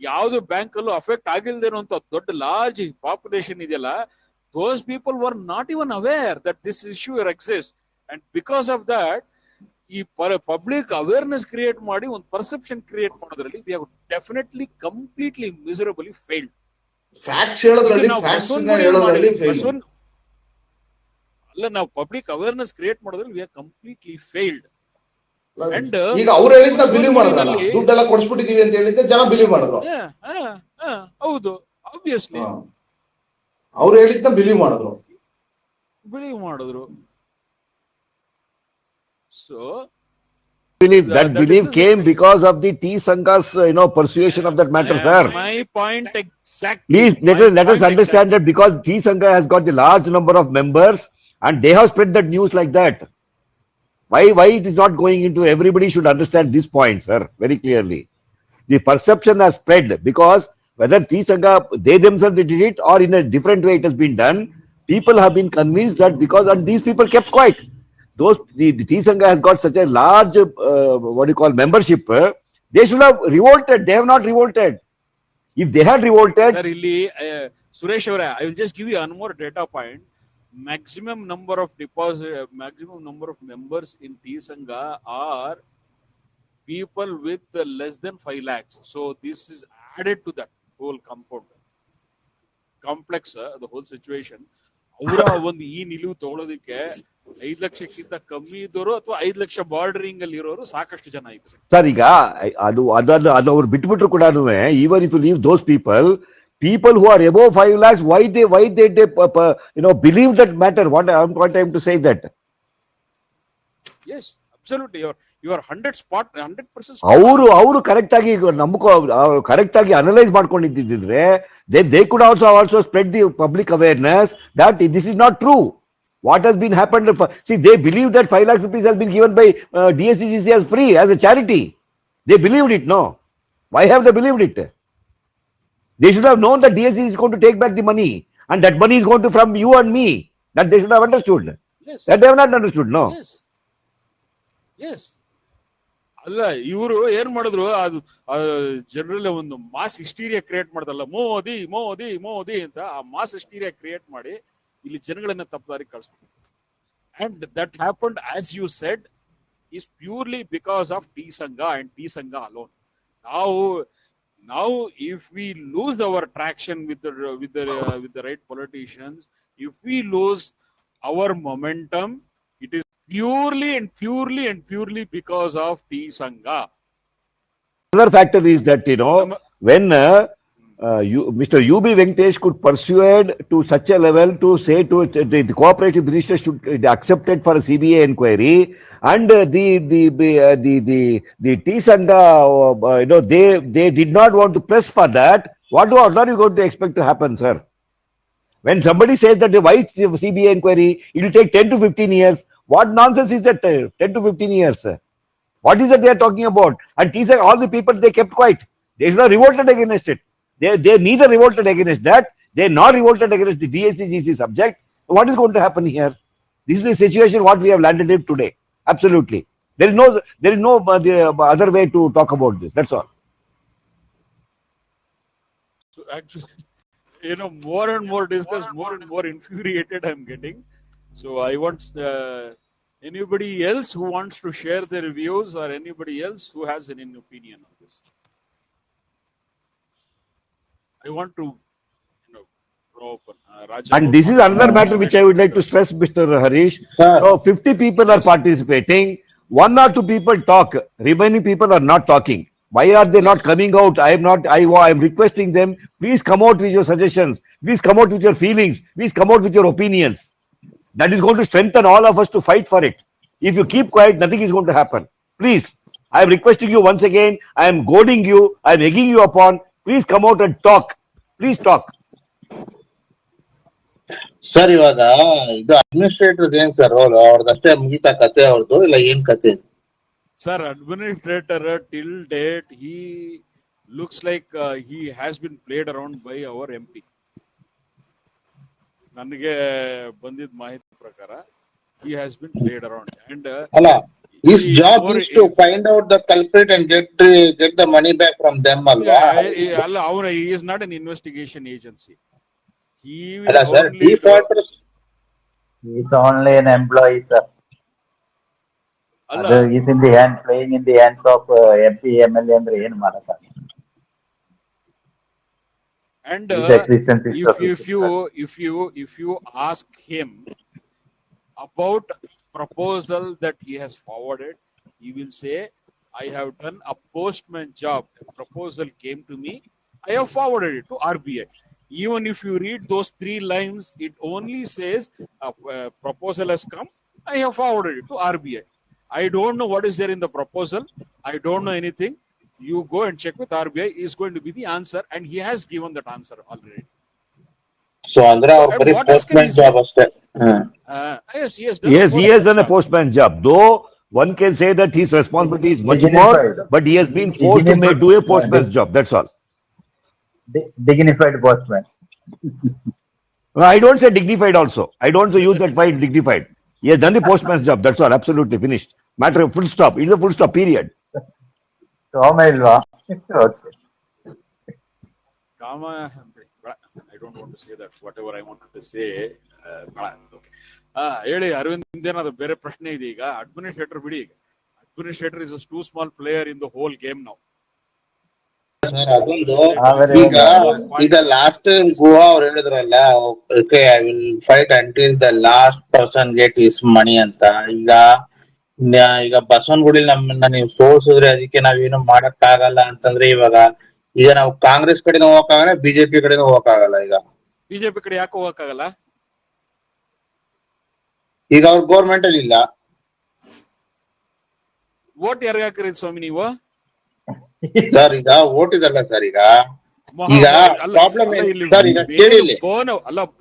ಯಾವ್ದು ಬ್ಯಾಂಕ್ ಅಲ್ಲೂ ಅಫೆಕ್ಟ್ ಆಗಿಲ್ದೇ ಇರುವಂತ ದೊಡ್ಡ ಲಾರ್ಜ್ ಪಾಪ್ಯುಲೇಷನ್ ಇದೆಯಲ್ಲ, those people were not even aware that this issue exists, and because of that ಈ ಪಬ್ಲಿಕ್ ಅವೇರ್ನೆಸ್ ಕ್ರಿಯೇಟ್ ಮಾಡಿ ಒಂದು ಪರ್ಸೆಪ್ಷನ್ ಕ್ರಿಯೇಟ್ ಮಾಡೋದ್ರಲ್ಲಿ we have definitely completely miserably failed. Facts ಹೇಳೋದ್ರಲ್ಲಿ ಅಲ್ಲ, ನಾವು ಪಬ್ಲಿಕ್ ಅವೇರ್ನೆಸ್ ಕ್ರಿಯೇಟ್ ಮಾಡೋದ್ರಲ್ಲಿ we have completely failed. And ಈಗ ಅವ್ರು ಹೇಳಿದ್ನ ಬಿಲೀವ್ ಮಾಡಿದ್ರಲ್ಲ, ದುಡ್ಡೆಲ್ಲ ಕೊಡ್ಸ್ಬಿಟ್ಟಿದೀವಿ ಅಂತ ಹೇಳಿದ್ದೆ ಜನ ಬಿಲೀವ್ ಮಾಡಿದ್ರು. ಹೌದು, ಆಬ್ವಿಯಸ್ಲಿ ಅವ್ರು ಹೇಳಿದ್ನ ಬಿಲೀವ್ ಮಾಡಿದ್ರು. So that belief came because of the T Sangha's persuasion of that matter, sir. My point exactly. Please let us understand that because T Sangha has got a large number of members and they have spread that news like that. Why it is not going into, everybody should understand this point, sir, very clearly. The perception has spread because whether T Sangha, they themselves did it or in a different way it has been done, people have been convinced that because, and these people kept quiet. The T Sangha has got such a large, membership, they should have revolted. They have not revolted. If they had revolted... Sir, illi, Suresh avare, I will just give you one more data point. Maximum number of members in T Sangha are people with less than 5 lakhs. So this is added to that whole complex, the whole situation. ಅವರ ಒಂದು ಈ ನಿಲುವು ತಗೊಳ್ಳೋದಕ್ಕೆ 5 ಲಕ್ಷಕ್ಕಿಂತ ಕಮ್ಮಿ ಇದ್ದವರು ಅಥವಾ 5 ಲಕ್ಷ ಬಾರ್ಡರಿಂಗ್ ಅಲ್ಲಿ ಇರೋರು ಸಾಕಷ್ಟು ಜನ ಇದ್ರು. ಸರ್, ಈಗ ಅದು ಅವ್ರು ಬಿಟ್ಬಿಟ್ರು ಕೂಡ, even if you leave those people who are above 5 lakhs, why they believe that matter? What I'm trying to say that. Yes, absolutely. You are 100% ಅವರು ಕರೆಕ್ಟ್ ಆಗಿ ಕರೆಕ್ಟ್ ಆಗಿ analyse ಮಾಡ್ಕೊಂಡಿದ್ದಿದ್ರೆ they could also spread the public awareness that this is not true. What has been happened? See, they believe that 5 lakhs rupees has been given by DSCGC as free, as a charity. They believed it, no? Why have they believed it? They should have known that DSCGC is going to take back the money, and that money is going to from you and me. That they should have understood. Yes. That they have not understood, no? Yes. ಅಲ್ಲ, ಇವರು ಏನ್ ಮಾಡಿದ್ರು, ಅದು ಜನರಲ್ ಒಂದು ಮಾಸ್ ಹಿಸ್ಟೀರಿಯಾ ಕ್ರಿಯೇಟ್ ಮಾಡ್ದಲ್ಲ, ಮೋದಿ ಮೋದಿ ಮೋದಿ ಅಂತ ಆ ಮಾಸ್ ಹಿಸ್ಟೀರಿಯಾ ಕ್ರಿಯೇಟ್ ಮಾಡಿ ಇಲ್ಲಿ ಜನಗಳನ್ನ ತಪ್ಪದಾರಿ ಕಳಿಸ್ಬಿಟ್ಟು. And that happened, as you said, is purely because of T Sangha and T Sangha alone. Now, if we lose our traction with the right politicians, if we lose our momentum, it is purely because of T Sangha. Another factor is that, when Mr. UB Venkatesh could persuade to such a level to say to the cooperative minister should accept it for a CBI inquiry, and the T Sangha, they did not want to press for that. What are you going to expect to happen, sir? When somebody says that the why CBI inquiry, it will take 10 to 15 years. What nonsense is that? 10 to 15 years. What is it they are talking about? And TSA, all the people, they kept quiet. They not revolted against it. They neither revolted against that. They not revolted against the DSCGC subject. What is going to happen here? This is the situation what we have landed in today. Absolutely. There is no other way to talk about this. That's all. So actually, more and more discussed, more and more infuriated I'm getting. So I want anybody else who wants to share their views, or anybody else who has an opinion on this. I want to, throw open. And this is another matter which I would like to stress, Mr. Harish. So 50 people are participating. 1 or 2 people talk. Remaining people are not talking. Why are they not coming out? I am requesting them. Please come out with your suggestions. Please come out with your feelings. Please come out with your opinions. That is going to strengthen all of us to fight for it. If you keep quiet, nothing is going to happen. Please, I am requesting you once again. I am goading you. I am egging you upon. Please come out and talk. Please talk. Sir ಇವಾಗ ಇದು ಅಡ್ಮಿನಿಸ್ಟ್ರೇಟರ್ ಏನ್ ಸರ್ ರೋಲ್ ಅವ್ರದಷ್ಟೇ ಮುಗಿತಾ ಕತೆ ಅವ್ರದ್ದು ಇಲ್ಲ ಏನ್ ಕತೆ? Sir, administrator till date he looks like he has been played around by our MP. ನನಗೆ ಬಂದಿದ್ದ ಮಾಹಿತಿ ಪ್ರಕಾರ he has been played around, and ಅಲ್ಲ, his job is to find out the culprit and get the money back from them ಅಲ್ವಾ? ಅಲ್ಲ, ಅವನು he is not an investigation agency. He will ಅಲ್ಲ sir, only defaulters is only an employee, sir. ಅದು is in the hand, playing in the hands of MP, MLA ಅಂದ್ರೆ ಏನು ಮಾಡಕ್ಕಾಗಲ್ಲ. And if you ask him about proposal that he has forwarded, he will say, I have done a postman job. A proposal came to me. I have forwarded it to RBI. Even if you read those 3 lines, it only says a proposal has come. I have forwarded it to RBI. I don't know what is there in the proposal. I don't know anything. You go and check with RBI is going to be the answer, and he has given that answer already. So andre bari postman job aste. Yes, he has done a postman job. Though one can say that his responsibility is much more, but he has been forced to do a postman's job. That's all. Dignified postman. I don't say dignified also. I don't use that word dignified. He has done the postman's job. That's all. Absolutely finished. Matter of full stop. It's a full stop period. Kama ilva? Okay. Kama, I don't want to say that. Whatever I wanted to say. ಹೇಳಿ ಅರವಿಂದ್, ನಿಮ್ದೇನಾದ್ರು ಬೇರೆ ಪ್ರಶ್ನೆ ಇದೆ ಈಗ? ಅಡ್ಮಿನಿಸ್ಟ್ರೇಟರ್ ಬಿಡಿ. Administrator is too small player in the whole game now. Sir ಅದೊಂದು ಈಗ ಲಾಸ್ಟ್ ಟೈಮ್ ಗೋವಾ ಅವ್ರು ಹೇಳಿದ್ರಲ್ಲ, okay I will fight until the last person get his money ಅಂತ. ಈಗ ಬಸವನಗುಡಿ ನಮ್ಮನ್ನ ನೀವು ಸೋಲ್ಸಿದ್ರೆ ಅದಕ್ಕೆ ನಾವೇನು ಮಾಡಕ್ ಆಗಲ್ಲ ಅಂತಂದ್ರೆ, ಈಗ ನಾವು ಕಾಂಗ್ರೆಸ್ ಕಡೆನೂ ಹೋಗಕ್ಕಾಗಲ್ಲ, ಬಿಜೆಪಿ ಕಡೆನೂ ಹೋಗಕ್ಕಾಗಲ್ಲ. ಈಗ ಬಿಜೆಪಿ ಕಡೆ ಯಾಕೆ ಹೋಗಕ್ಕಾಗಲ್ಲ? ಈಗ ಅವ್ರ ಗೌರ್ಮೆಂಟ್ ಅಲ್ಲಿ ಇಲ್ಲ. ವೋಟ್ ಯಾರಿಗೆ ಹಾಕಿರಿ ಸ್ವಾಮಿ ನೀವು? ಸರ್ ಈಗ ವೋಟ್ ಇದಲ್ಲ ಸರ್, ಈಗ ಪ್ರಾಬ್ಲಮ್ ಸರ್, ಈಗ ಕೇಳಿ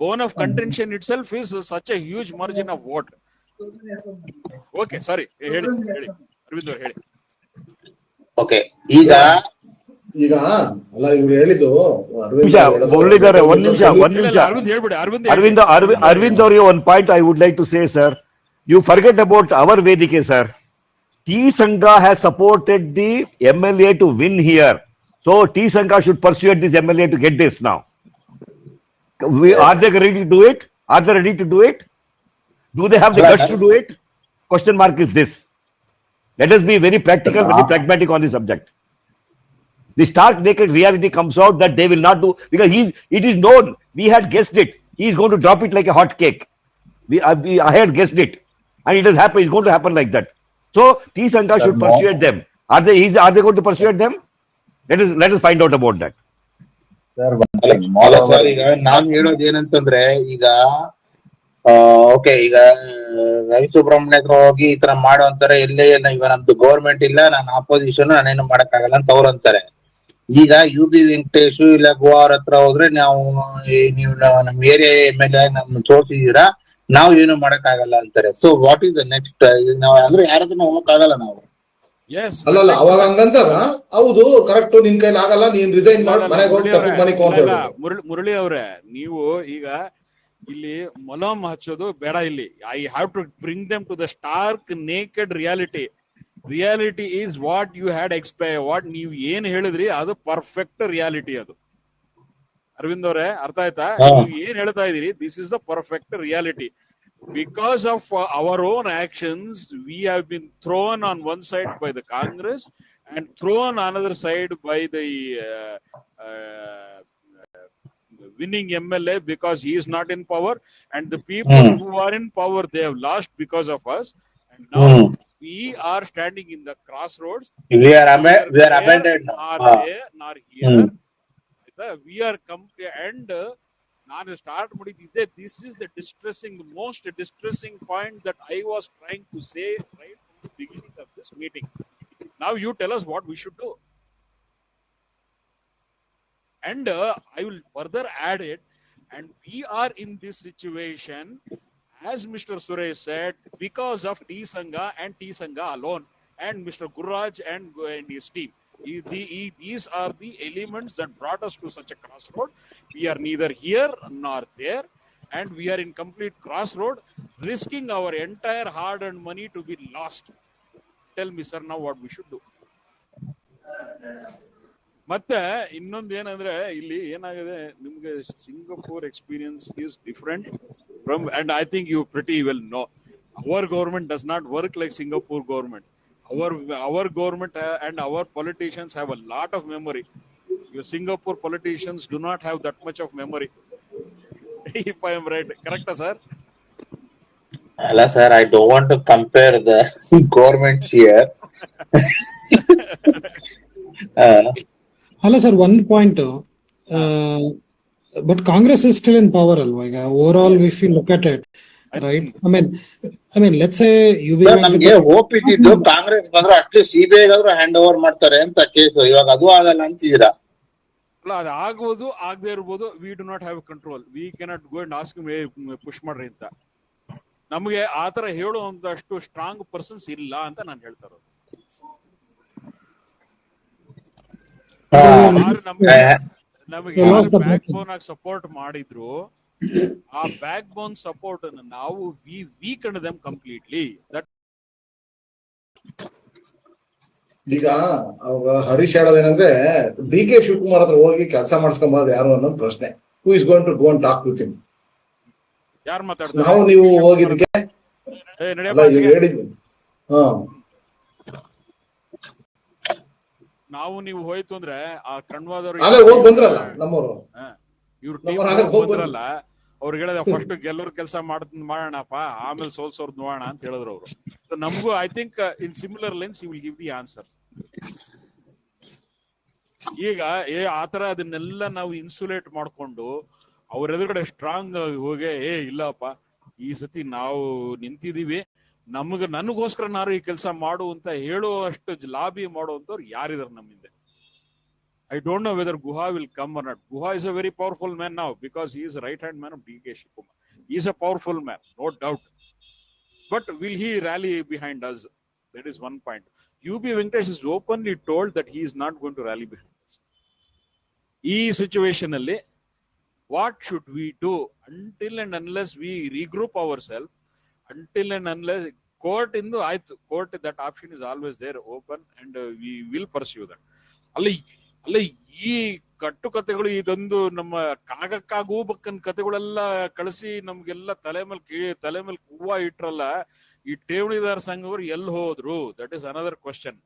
bone of contention itself is such a huge margin of vote. Okay, sorry, ಹೇಳಿ ಅರವಿಂದ್ ಅವ್ರು ಹೇಳಿ. ಓಕೆ, ಈಗ ಅಲ್ಲ ಇವ್ರು ಹೇಳಿದ್ದು ಅರವಿಂದ್ ಅವರಿಗೆ one point I would like to say, sir. You forget about our Vedike, sir. T Sangha has supported the MLA to win here. So T Sangha should persuade this MLA to get this now. Are they ready to do it? Are they ready to do it? Do they have the guts to do it? Question mark is this. Let us be very practical, very pragmatic on the subject. The stark naked reality comes out that they will not do, because it is known. We had guessed it. He is going to drop it like a hot cake. I had guessed it, and it has happened. It's going to happen like that. So T. Sangha should persuade them. Are they going to persuade them? Let us find out about that. ಅಲ್ಲ ಸರ್, ಈಗ ನಾನ್ ಹೇಳೋದು ಏನಂತಂದ್ರೆ, ಈಗ ಓಕೆ, ಈಗ ರವಿ ಸುಬ್ರಹ್ಮಣ್ಯ ಹತ್ರ ಹೋಗಿ ಈ ತರ ಮಾಡೋ ಅಂತಾರೆ, ಎಲ್ಲೇ ಈಗ ನಮ್ದು ಗೌರ್ಮೆಂಟ್ ಇಲ್ಲ, ನಾನು ಆಪೋಸಿಷನ್, ನಾನೇನು ಮಾಡಕ್ಕಾಗಲ್ಲ ಅಂತ ಅವ್ರು ಅಂತಾರೆ. ಈಗ UB ವೆಂಕಟೇಶ್ ಇಲ್ಲ ಗೋವಾ ಅವ್ರ ಹತ್ರ ಹೋದ್ರೆ, ನೀವು ನಮ್ ಏರಿಯಾ ಮೇಲೆ ನಮ್ ತೋರಿಸಿದೀರಾ, ನಾವು ಏನು ಮಾಡಕ್ಕಾಗಲ್ಲ ಅಂತಾರೆ. So what is the next? ನಾವು ಅಂದ್ರೆ ಯಾರ ಹತ್ರ ಹೋಗಕ್ಕಾಗಲ್ಲ ನಾವು. ಅಲ್ಲಲ್ಲ, ಅವಾಗ ಹಂಗಂತಾರ, ಹೌದು ಕರೆಕ್ಟ್, ನಿನ್ ಕೈಲಿ ಆಗಲ್ಲ, ನೀನ್ ರಿಸೈನ್ ಮಾಡಿ ಮನೆಗೆ ಹೋಗಿ ಮನೆಗೆ ಹೋಗ್ತಾರೆ. ಮುರಳಿ ಅವ್ರೆ, ನೀವು ಈಗ ಇಲ್ಲಿ ಮಲಮ್ ಹಚ್ಚೋದು ಬೇಡ. ಇಲ್ಲಿ I have to bring them to the stark naked reality. Reality is what you had what ನೀವು ಏನ್ ಹೇಳಿದ್ರಿ ಅದು ಪರ್ಫೆಕ್ಟ್ ರಿಯಾಲಿಟಿ. ಅದು ಅರವಿಂದ್ ಅವರೇ, ಅರ್ಥ ಆಯ್ತಾ? ನೀವು ಏನ್ ಹೇಳ್ತಾ ಇದೀರಿ, this is the perfect reality. Because of our own actions, we have been thrown on one side by the Congress and thrown on another side by the winning MLA, because he is not in power, and the people who are in power, they have lost because of us, and now we are standing in the crossroads. We are abandoned. Nor here. We are and ನಾನು ಸ್ಟಾರ್ಟ್ ಮಾಡಿದ್ದೆ. This is the most distressing point that I was trying to say right from the beginning of this meeting. Now you tell us what we should do, and I will further add it. And we are in this situation, as Mr. Suresh said, because of T. Sangha and T. Sangha alone, and Mr. Gurraj and his team. These are the elements that brought us to such a crossroad. We are neither here nor there, and we are in complete crossroad, risking our entire hard-earned money to be lost. Tell me, sir, now what we should do. ಮತ್ತೆ ಇನ್ನೊಂದು ಏನಂದ್ರೆ, ಇಲ್ಲಿ ಏನಾಗಿದೆ, ನಿಮ್ಗೆ Singapore experience is different from, and I think you pretty well know, our government does not work like Singapore government. Our government and our politicians have a lot of memory. Your Singapore politicians do not have that much of memory. If I am right, correct, sir? Hello, sir. I don't want to compare the governments here. Hello, sir. One point. But Congress is still in power, alwa. Overall, if you look at it, right? I mean, let's say ನಮ್ಗೆ ಹೋಪ್ ಇದ್ದಿದ್ದು ಕಾಂಗ್ರೆಸ್ ಬಂದ್ರೆ ಅಟ್ಲೀಸ್ಟ್ CBI ಗಾದ್ರೂ ಹ್ಯಾಂಡ್ ಓವರ್ ಮಾಡ್ತಾರೆ ಅಂತ ಕೇಸು. ಇವಾಗ ಅದು ಆಗಲ್ಲ ಅಂತಿದ್ದೀರಾ? ಅಲ್ಲ, ಅದು ಆಗ್ಬೋದು, ಆಗದೆ ಇರ್ಬೋದು. We do not have control. We cannot go and ask push ಮಾಡ್ರಿ ಅಂತ. ನಮಗೆ ಆತರ ಹೇಳುವಂತಷ್ಟು ಸ್ಟ್ರಾಂಗ್ ಪರ್ಸನ್ಸ್ ಇಲ್ಲ ಅಂತ ನಾನು ಹೇಳ್ತಾ ಇರೋದು. ನಮಗೆ ಬ್ಯಾಕ್ ಬೋನ್ ಆಗಿ ಸಪೋರ್ಟ್ ಮಾಡಿದ್ರು, ಆ ಬ್ಯಾಕ್ ಬೋನ್ ಸಪೋರ್ಟ್ ಅನ್ನು ನಾವು ವೀಕಂಡ್ ದೆಮ್ ಕಂಪ್ಲೀಟ್ಲಿ. ಈಗ ಹರೀಶ್ ಹೇಳೋದೇನಂದ್ರೆ, DK ಶಿವಕುಮಾರ್ ಹತ್ರ ಹೋಗಿ ಕೆಲಸ ಮಾಡಿಸ್ಕೊಂಬಾರ್ದು ಯಾರು ಅನ್ನೋದು ಪ್ರಶ್ನೆ. Who is going to go and talk with him? ಯಾರು ಮಾತಾಡ್ತಾರೆ? ನಾವು ನೀವು ಹೋಗಿದ್ದಕ್ಕೆ ಹೇಳಿದ್ವಿ. ನಾವು ನೀವು ಹೋಯ್ತು ಅಂದ್ರೆ ಆ ಕಣ್ವಾದವ್ರು ಹೋಗಿ ಬಂದ್ರಲ್ಲ, ನಮ್ಮವರು ಇವ್ರ ಟೀಮ್ ಬಂದ್ರಲ್ಲ, ಅವ್ರಿಗೆ ಹೇಳಿದ ಫಸ್ಟ್ ಗೆಲ್ಲೋರ್ ಕೆಲಸ ಮಾಡೋಣಪ್ಪ, ಆಮೇಲೆ ಸೋಲ್ಸೋರ್ ನೋಡೋಣ ಅಂತ ಹೇಳಿದ್ರು ಅವರು. ನಮಗೂ I think in similar lines you will give the answer. ಈಗ ಆತರ ಅದನ್ನೆಲ್ಲ ನಾವು ಇನ್ಸುಲೇಟ್ ಮಾಡ್ಕೊಂಡು ಅವ್ರ ಎದುರುಗಡೆ ಸ್ಟ್ರಾಂಗ್ ಆಗಿ ಹೋಗಿ, ಇಲ್ಲಪ್ಪ ಈ ಸತಿ ನಾವು ನಿಂತಿದೀವಿ, ನನಗೋಸ್ಕರ ನಾನು ಈ ಕೆಲಸ ಮಾಡು ಅಂತ ಹೇಳುವಷ್ಟು ಲಾಬಿ ಮಾಡುವಂತವ್ರು ಯಾರಿದಾರೆ ನಮ್ಮ ಹಿಂದೆ? I don't know whether Guha will come or not. Guha is a very powerful man now because he is a right-hand man of DK Shivakumar. He is a powerful man, no doubt. But will he rally behind us? That is one point. UB Venkatesh is openly told that he is not going to rally behind us. Ee situation alli, what should we do until and unless we regroup ourselves, until and unless court indu aitu, court that option is always there open, and we will pursue that. ಅಲ್ಲ ಈ ಕಟ್ಟು ಕತೆಗಳು ಇದೊಂದು ನಮ್ಮ ಕಾಗಕ್ಕಾಗೂ ಬಕ್ಕನ್ ಕತೆಗಳೆಲ್ಲ ಕಳಿಸಿ ನಮ್ಗೆಲ್ಲ ತಲೆ ಮೇಲೆ ಹೂವ ಇಟ್ರಲ್ಲ, ಈ ಠೇವಣಿದಾರ ಸಂಘವರು ಎಲ್ಲಿ ಹೋದ್ರು? That is another question.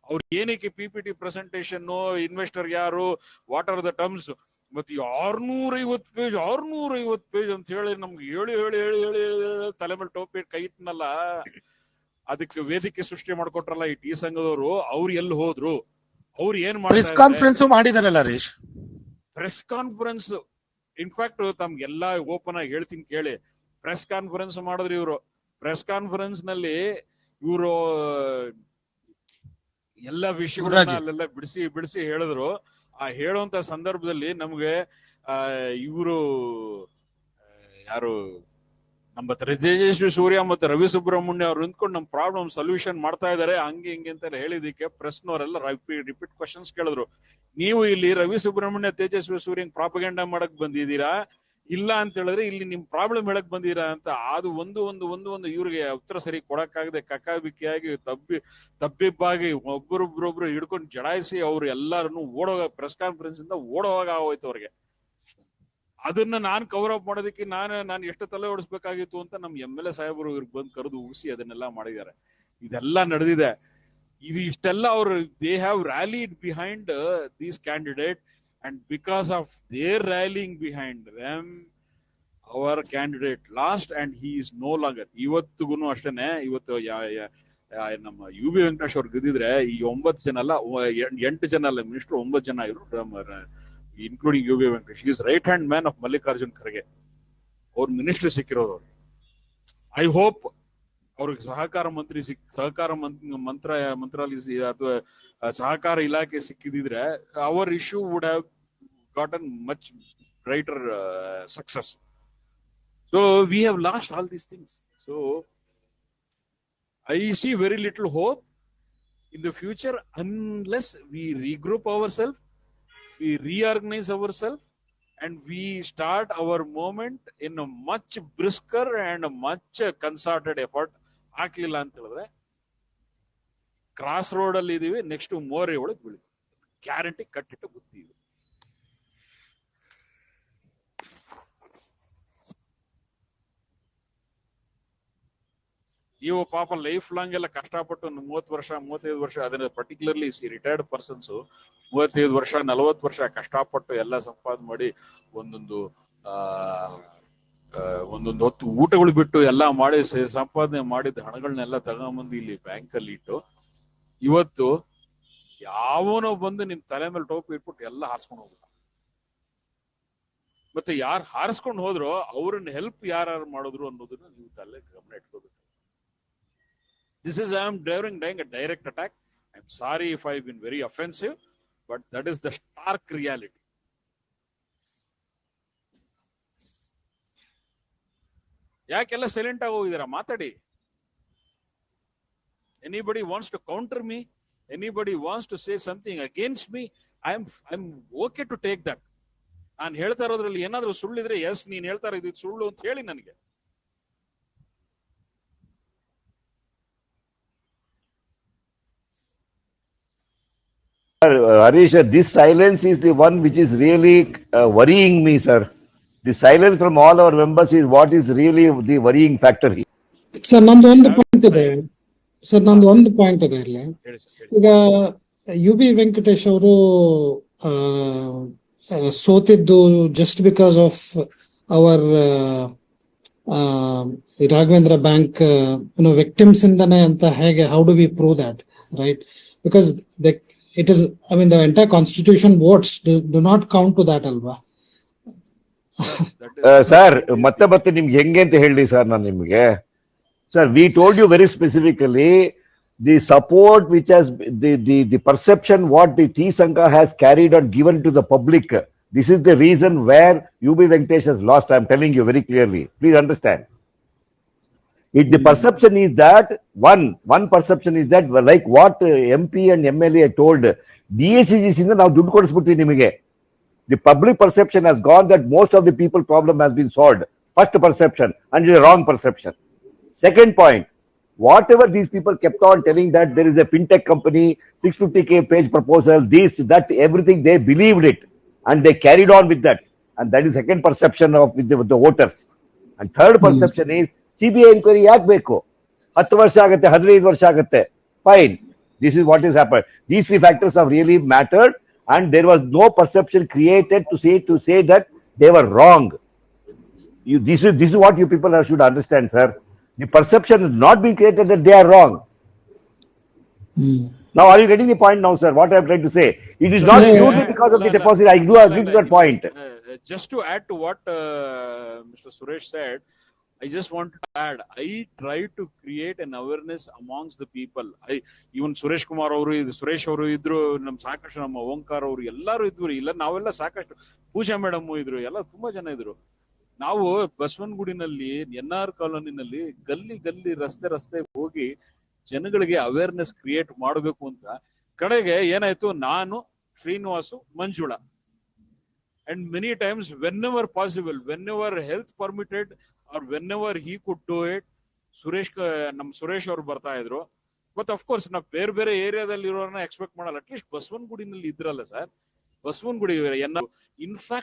ಅವ್ರು ಏನಕ್ಕೆ PPT ಪ್ರೆಸೆಂಟೇಶನ್, ಇನ್ವೆಸ್ಟರ್ ಯಾರು, ವಾಟ್ ಆರ್ ದ ಟರ್ಮ್ಸ್, ಮತ್ತೆ 650 ಪೇಜ್ ಅಂತ ಹೇಳಿ ನಮ್ಗೆ ಹೇಳಿ ತಲೆ ಮೇಲೆ ಟೋಪಿ ಕೈ ಇಟ್ನಲ್ಲ, ಅದಕ್ಕೆ ವೇದಿಕೆ ಸೃಷ್ಟಿ ಮಾಡ್ಕೊಟ್ರಲ್ಲ ಈ ಸಂಘದವರು, ಅವ್ರು ಎಲ್ಲಿ ಹೋದ್ರು? ಅವ್ರು ಏನ್ ಪ್ರೆಸ್ ಕಾನ್ಫರೆನ್ಸ್ ಮಾಡಿದಾರಲ್ಲ ಹರೀಶ್. ಪ್ರೆಸ್ ಕಾನ್ಫರೆನ್ಸ್ ಇನ್ಫ್ಯಾಕ್ಟ್ ತಮ್ಗೆಲ್ಲಾ ಓಪನ್ ಆಗಿ ಹೇಳ್ತೀನಿ ಕೇಳಿ. ಪ್ರೆಸ್ ಕಾನ್ಫರೆನ್ಸ್ ಮಾಡಿದ್ರು ಇವರು. ಪ್ರೆಸ್ ಕಾನ್ಫರೆನ್ಸ್ ನಲ್ಲಿ ಇವರು ಎಲ್ಲ ವಿಷಯಗಳನ್ನ ಅಲ್ಲೆಲ್ಲ ಬಿಡಿಸಿ ಹೇಳಿದ್ರು. ಆ ಹೇಳುವಂತ ಸಂದರ್ಭದಲ್ಲಿ ನಮ್ಗೆ ಇವರು ಯಾರು ನಮ್ಮ ತೇಜಸ್ವಿ ಸೂರ್ಯ ಮತ್ತೆ ರವಿ ಸುಬ್ರಹ್ಮಣ್ಯ ಅವ್ರು ನಿಂತ್ಕೊಂಡು ನಮ್ ಪ್ರಾಬ್ಲಮ್ ಸೊಲ್ಯೂಷನ್ ಮಾಡ್ತಾ ಇದಾರೆ ಹಂಗೆ ಹಿಂಗೆ ಅಂತೆಲ್ಲ ಹೇಳಿದಕ್ಕೆ ಪ್ರೆಸ್ನವರೆಲ್ಲ ರಿಪೀಟ್ ಕ್ವಶನ್ಸ್ ಕೇಳಿದ್ರು. ನೀವು ಇಲ್ಲಿ ರವಿ ಸುಬ್ರಹ್ಮಣ್ಯ ತೇಜಸ್ವಿ ಸೂರ್ಯ ಪ್ರಾಪಗಂಡ ಮಾಡಕ್ ಬಂದಿದ್ದೀರಾ, ಇಲ್ಲ ಅಂತ ಹೇಳಿದ್ರೆ ಇಲ್ಲಿ ನಿಮ್ ಪ್ರಾಬ್ಲಮ್ ಹೇಳಕ್ ಬಂದಿರಾ ಅಂತ. ಅದು ಒಂದು ಇವ್ರಿಗೆ ಉತ್ತರ ಸರಿ ಕೊಡಕ್ಕಾಗದೆ ಕಕ್ಕಾಬಿಕ್ಕಿಯಾಗಿ ತಬ್ಬಿಬ್ಬಾಗಿ ಒಬ್ಬರೊಬ್ರು ಹಿಡ್ಕೊಂಡು ಜಡಾಯಿಸಿ ಅವ್ರು ಎಲ್ಲಾರನ್ನು ಪ್ರೆಸ್ ಕಾನ್ಫರೆನ್ಸ್ ಇಂದ ಓಡೋವಾಗ ಆಗೋಯ್ತು ಅವ್ರಿಗೆ. ಅದನ್ನ ನಾನ್ ಕವರ್ ಅಪ್ ಮಾಡೋದಕ್ಕೆ ನಾನು ಎಷ್ಟು ತಲೆ ಓಡಿಸ್ಬೇಕಾಗಿತ್ತು ಅಂತ ನಮ್ MLA ಸಾಹೇಬರು ಇವ್ರಿಗೆ ಬಂದು ಕರೆದು ಉಗಿಸಿ ಅದನ್ನೆಲ್ಲ ಮಾಡಿದ್ದಾರೆ. ಇದೆಲ್ಲ ನಡೆದಿದೆ. ಇದು ಇಷ್ಟೆಲ್ಲ ಅವರು they have rallied behind these candidate, and because of their rallying behind them, our candidate lost and he is no longer. ಇವತ್ತಿಗೂ ಅಷ್ಟೇನೆ, ಇವತ್ತು ನಮ್ಮ UB ವೆಂಕಟೇಶ್ ಅವ್ರು ಗೆದ್ದಿದ್ರೆ ಈ 9 ಜನ ಅಲ್ಲ 8 ಜನ ಅಲ್ಲ ಮಿನಿಸ್ಟರ್ 9 ಜನ ಇದ್ರು, including UB Venkatesh. Is right hand man of Mallikarjun Kharge. ಅವ್ರ ಮಿನಿಸ್ಟರ್ ಸಿಕ್ಕಿರೋದು. ಐ ಹೋಪ್ ಅವ್ರಿಗೆ ಸಹಕಾರ ಮಂತ್ರಾಲಯ ಅಥವಾ ಸಹಕಾರ ಇಲಾಖೆ ಸಿಕ್ಕಿದ್ರೆ our issue would have gotten much brighter success. So we have lost all these things. So I see very little hope in the future unless we regroup ourselves, we reorganize ourselves, and we start our movement in a much brisker and a much concerted effort. ಆಗ್ಲಿಲ್ಲ ಅಂತ ಹೇಳಿದ್ರೆ ಕ್ರಾಸ್ ರೋಡ್ ಅಲ್ಲಿ ಇದೀವಿ, ನೆಕ್ಸ್ಟ್ ಮೋರೆ ಒಳಗೆ ಬೀಳ್ತೀವಿ, ಗ್ಯಾರಂಟಿ ಕಟ್ಟಿಟ್ಟು ಗೊತ್ತೀವಿ. ಇವು ಪಾಪ ಲೈಫ್ ಲಾಂಗ್ ಎಲ್ಲ ಕಷ್ಟಪಟ್ಟು 30 ವರ್ಷ 35 ವರ್ಷ, ಅದನ್ನ ಪರ್ಟಿಕ್ಯುಲರ್ಲಿ ರಿಟೈರ್ಡ್ ಪರ್ಸನ್ಸ್ 35 ವರ್ಷ 40 ವರ್ಷ ಕಷ್ಟಪಟ್ಟು ಎಲ್ಲ ಸಂಪಾದನೆ ಮಾಡಿ ಒಂದೊಂದು ಹೊತ್ತು ಊಟಗಳು ಬಿಟ್ಟು ಎಲ್ಲ ಮಾಡಿ ಸಂಪಾದನೆ ಮಾಡಿದ ಹಣಗಳನ್ನೆಲ್ಲ ತಗೊಂಬಂದು ಇಲ್ಲಿ ಬ್ಯಾಂಕ್ ಅಲ್ಲಿ ಇಟ್ಟು, ಇವತ್ತು ಯಾವನೋ ಬಂದು ನಿಮ್ ತಲೆ ಮೇಲೆ ಟೋಪಿ ಇಟ್ಬಿಟ್ಟು ಎಲ್ಲ ಹಾರಿಸ್ಕೊಂಡು ಹೋಗ್ಬೇಕು. ಮತ್ತೆ ಯಾರು ಹಾರಿಸ್ಕೊಂಡು ಹೋದ್ರೋ ಅವ್ರನ್ನ ಹೆಲ್ಪ್ ಯಾರು ಮಾಡಿದ್ರು ಅನ್ನೋದನ್ನ ನೀವು ತಲೆ ಗಮನ ಇಟ್ಕೋಬೇಕು. This is I am dying a direct attack. I'm sorry if I've been very offensive, but that is the stark reality. ಯಾಕೆಲ್ಲ ಸೈಲೆಂಟ್ ಆಗಿ ಹೋಗಿದ್ದೀರಾ? ಮಾತಾಡಿ. Anybody wants to counter me? Anybody wants to say something against me? I'm okay to take that. ನಾನು ಹೇಳ್ತಾ ಇರೋದ್ರಲ್ಲಿ ಏನಾದ್ರೂ ಸುಳ್ಳಿದ್ರೆ ಎಸ್ ನೀನ್ ಹೇಳ್ತಾ ಇರೋದು ಸುಳ್ಳು ಅಂತ ಹೇಳಿ ನನಗೆ. Harish, this silence is the one which is really worrying me, sir. The silence from all our members is what is really the worrying factor here. ಸರ್ ನಂದು ಒಂದು ಪಾಯಿಂಟ್ ಇದೆ ಇಲ್ಲಿ. ಈಗ UB ವೆಂಕಟೇಶ್ ಅವರು ಸೋತಿದ್ದು just because of our Raghavendra bank victims ಇಂದಾನೆ ಅಂತ ಹೇಗೆ? How do we prove that, right? Because it is, I mean, the entire constitution votes do not count to that, alva. Sir, ಮತ್ತೆ ನಿಮ್ಗೆ ಹೆಂಗೆ ಅಂತ ಹೇಳಿ ಸರ್ ನಾನು ನಿಮ್ಗೆ. Sir, we told you very specifically the support which has the perception what the T Sangha has carried or given to the public. This is the reason where UB Venkatesh has lost. I am telling you very clearly. Please understand. The perception is that one perception is that like what MP and MLA told, DACGs ಇಂದ ನಾವು ದುಡ್ಡು ಕೊಡಿಸ್ಬಿಟ್ವಿ ನಿಮಗೆ. The public perception has gone that most of the people problem has been solved. First perception, and it is a wrong perception. Second point, Whatever these people kept on telling that there is a fintech company, 650K page proposal, this, that, everything, they believed it. And they carried on with that. And that is second perception of with the voters. And third perception is CBI inquiry ಯಾಕೆ ಬೇಕು? 10 ವರ್ಷ ಆಗುತ್ತೆ, 15 ವರ್ಷ ಆಗುತ್ತೆ. Fine. This is what has happened. These three factors have really mattered, and there was no perception created to say that they were wrong. This is what you people should understand, sir. The perception has not been created that they are wrong. Now, are you getting the point now, sir? What I am trying to say? It is not purely because of the deposit. I do agree to that point. Just to add to what Mr. Suresh said, I just want to add, I try to create an awareness amongst the people. Even Suresh Kumar ಅವರು ಸುರೇಶ್ ಅವರು ಇದ್ರು, ನಮ್ ಸಾಕಷ್ಟು ನಮ್ಮ ಓಂಕಾರ್ ಅವರು ಎಲ್ಲರೂ ಇದ್ರು. ಇಲ್ಲ ನಾವೆಲ್ಲ ಸಾಕಷ್ಟು, ಪೂಜಾ ಮೇಡಮ್ ಇದ್ರು, ಎಲ್ಲ ತುಂಬಾ ಜನ ಇದ್ರು. ನಾವು ಬಸವನಗುಡಿನಲ್ಲಿ NR ಕಾಲೋನಿನಲ್ಲಿ ಗಲ್ಲಿ ರಸ್ತೆ ಹೋಗಿ ಜನಗಳಿಗೆ ಅವೇರ್ನೆಸ್ ಕ್ರಿಯೇಟ್ ಮಾಡಬೇಕು ಅಂತ ಕಡೆಗೆ ಏನಾಯ್ತು, ನಾನು Srinivas Manjula and many times whenever possible, whenever health permitted or whenever he could do it, Suresh ಅವರು ಬರ್ತಾ ಇದ್ರು. ಬಟ್ ಅಫ್ ಕೋರ್ಸ್ ನಾವು ಬೇರೆ ಏರಿಯಾದಲ್ಲಿ ಇರೋರನ್ನ ಎಕ್ಸ್ಪೆಕ್ಟ್ ಮಾಡಲ್ಲ. ಅಟ್ಲೀಸ್ಟ್ ಬಸವನಗುಡಿನಲ್ಲಿ ಇದ್ರಲ್ಲ ಸರ್, ಬಸವನಗುಡಿ ಇನ್ಫ್ಯಾಕ್ಟ್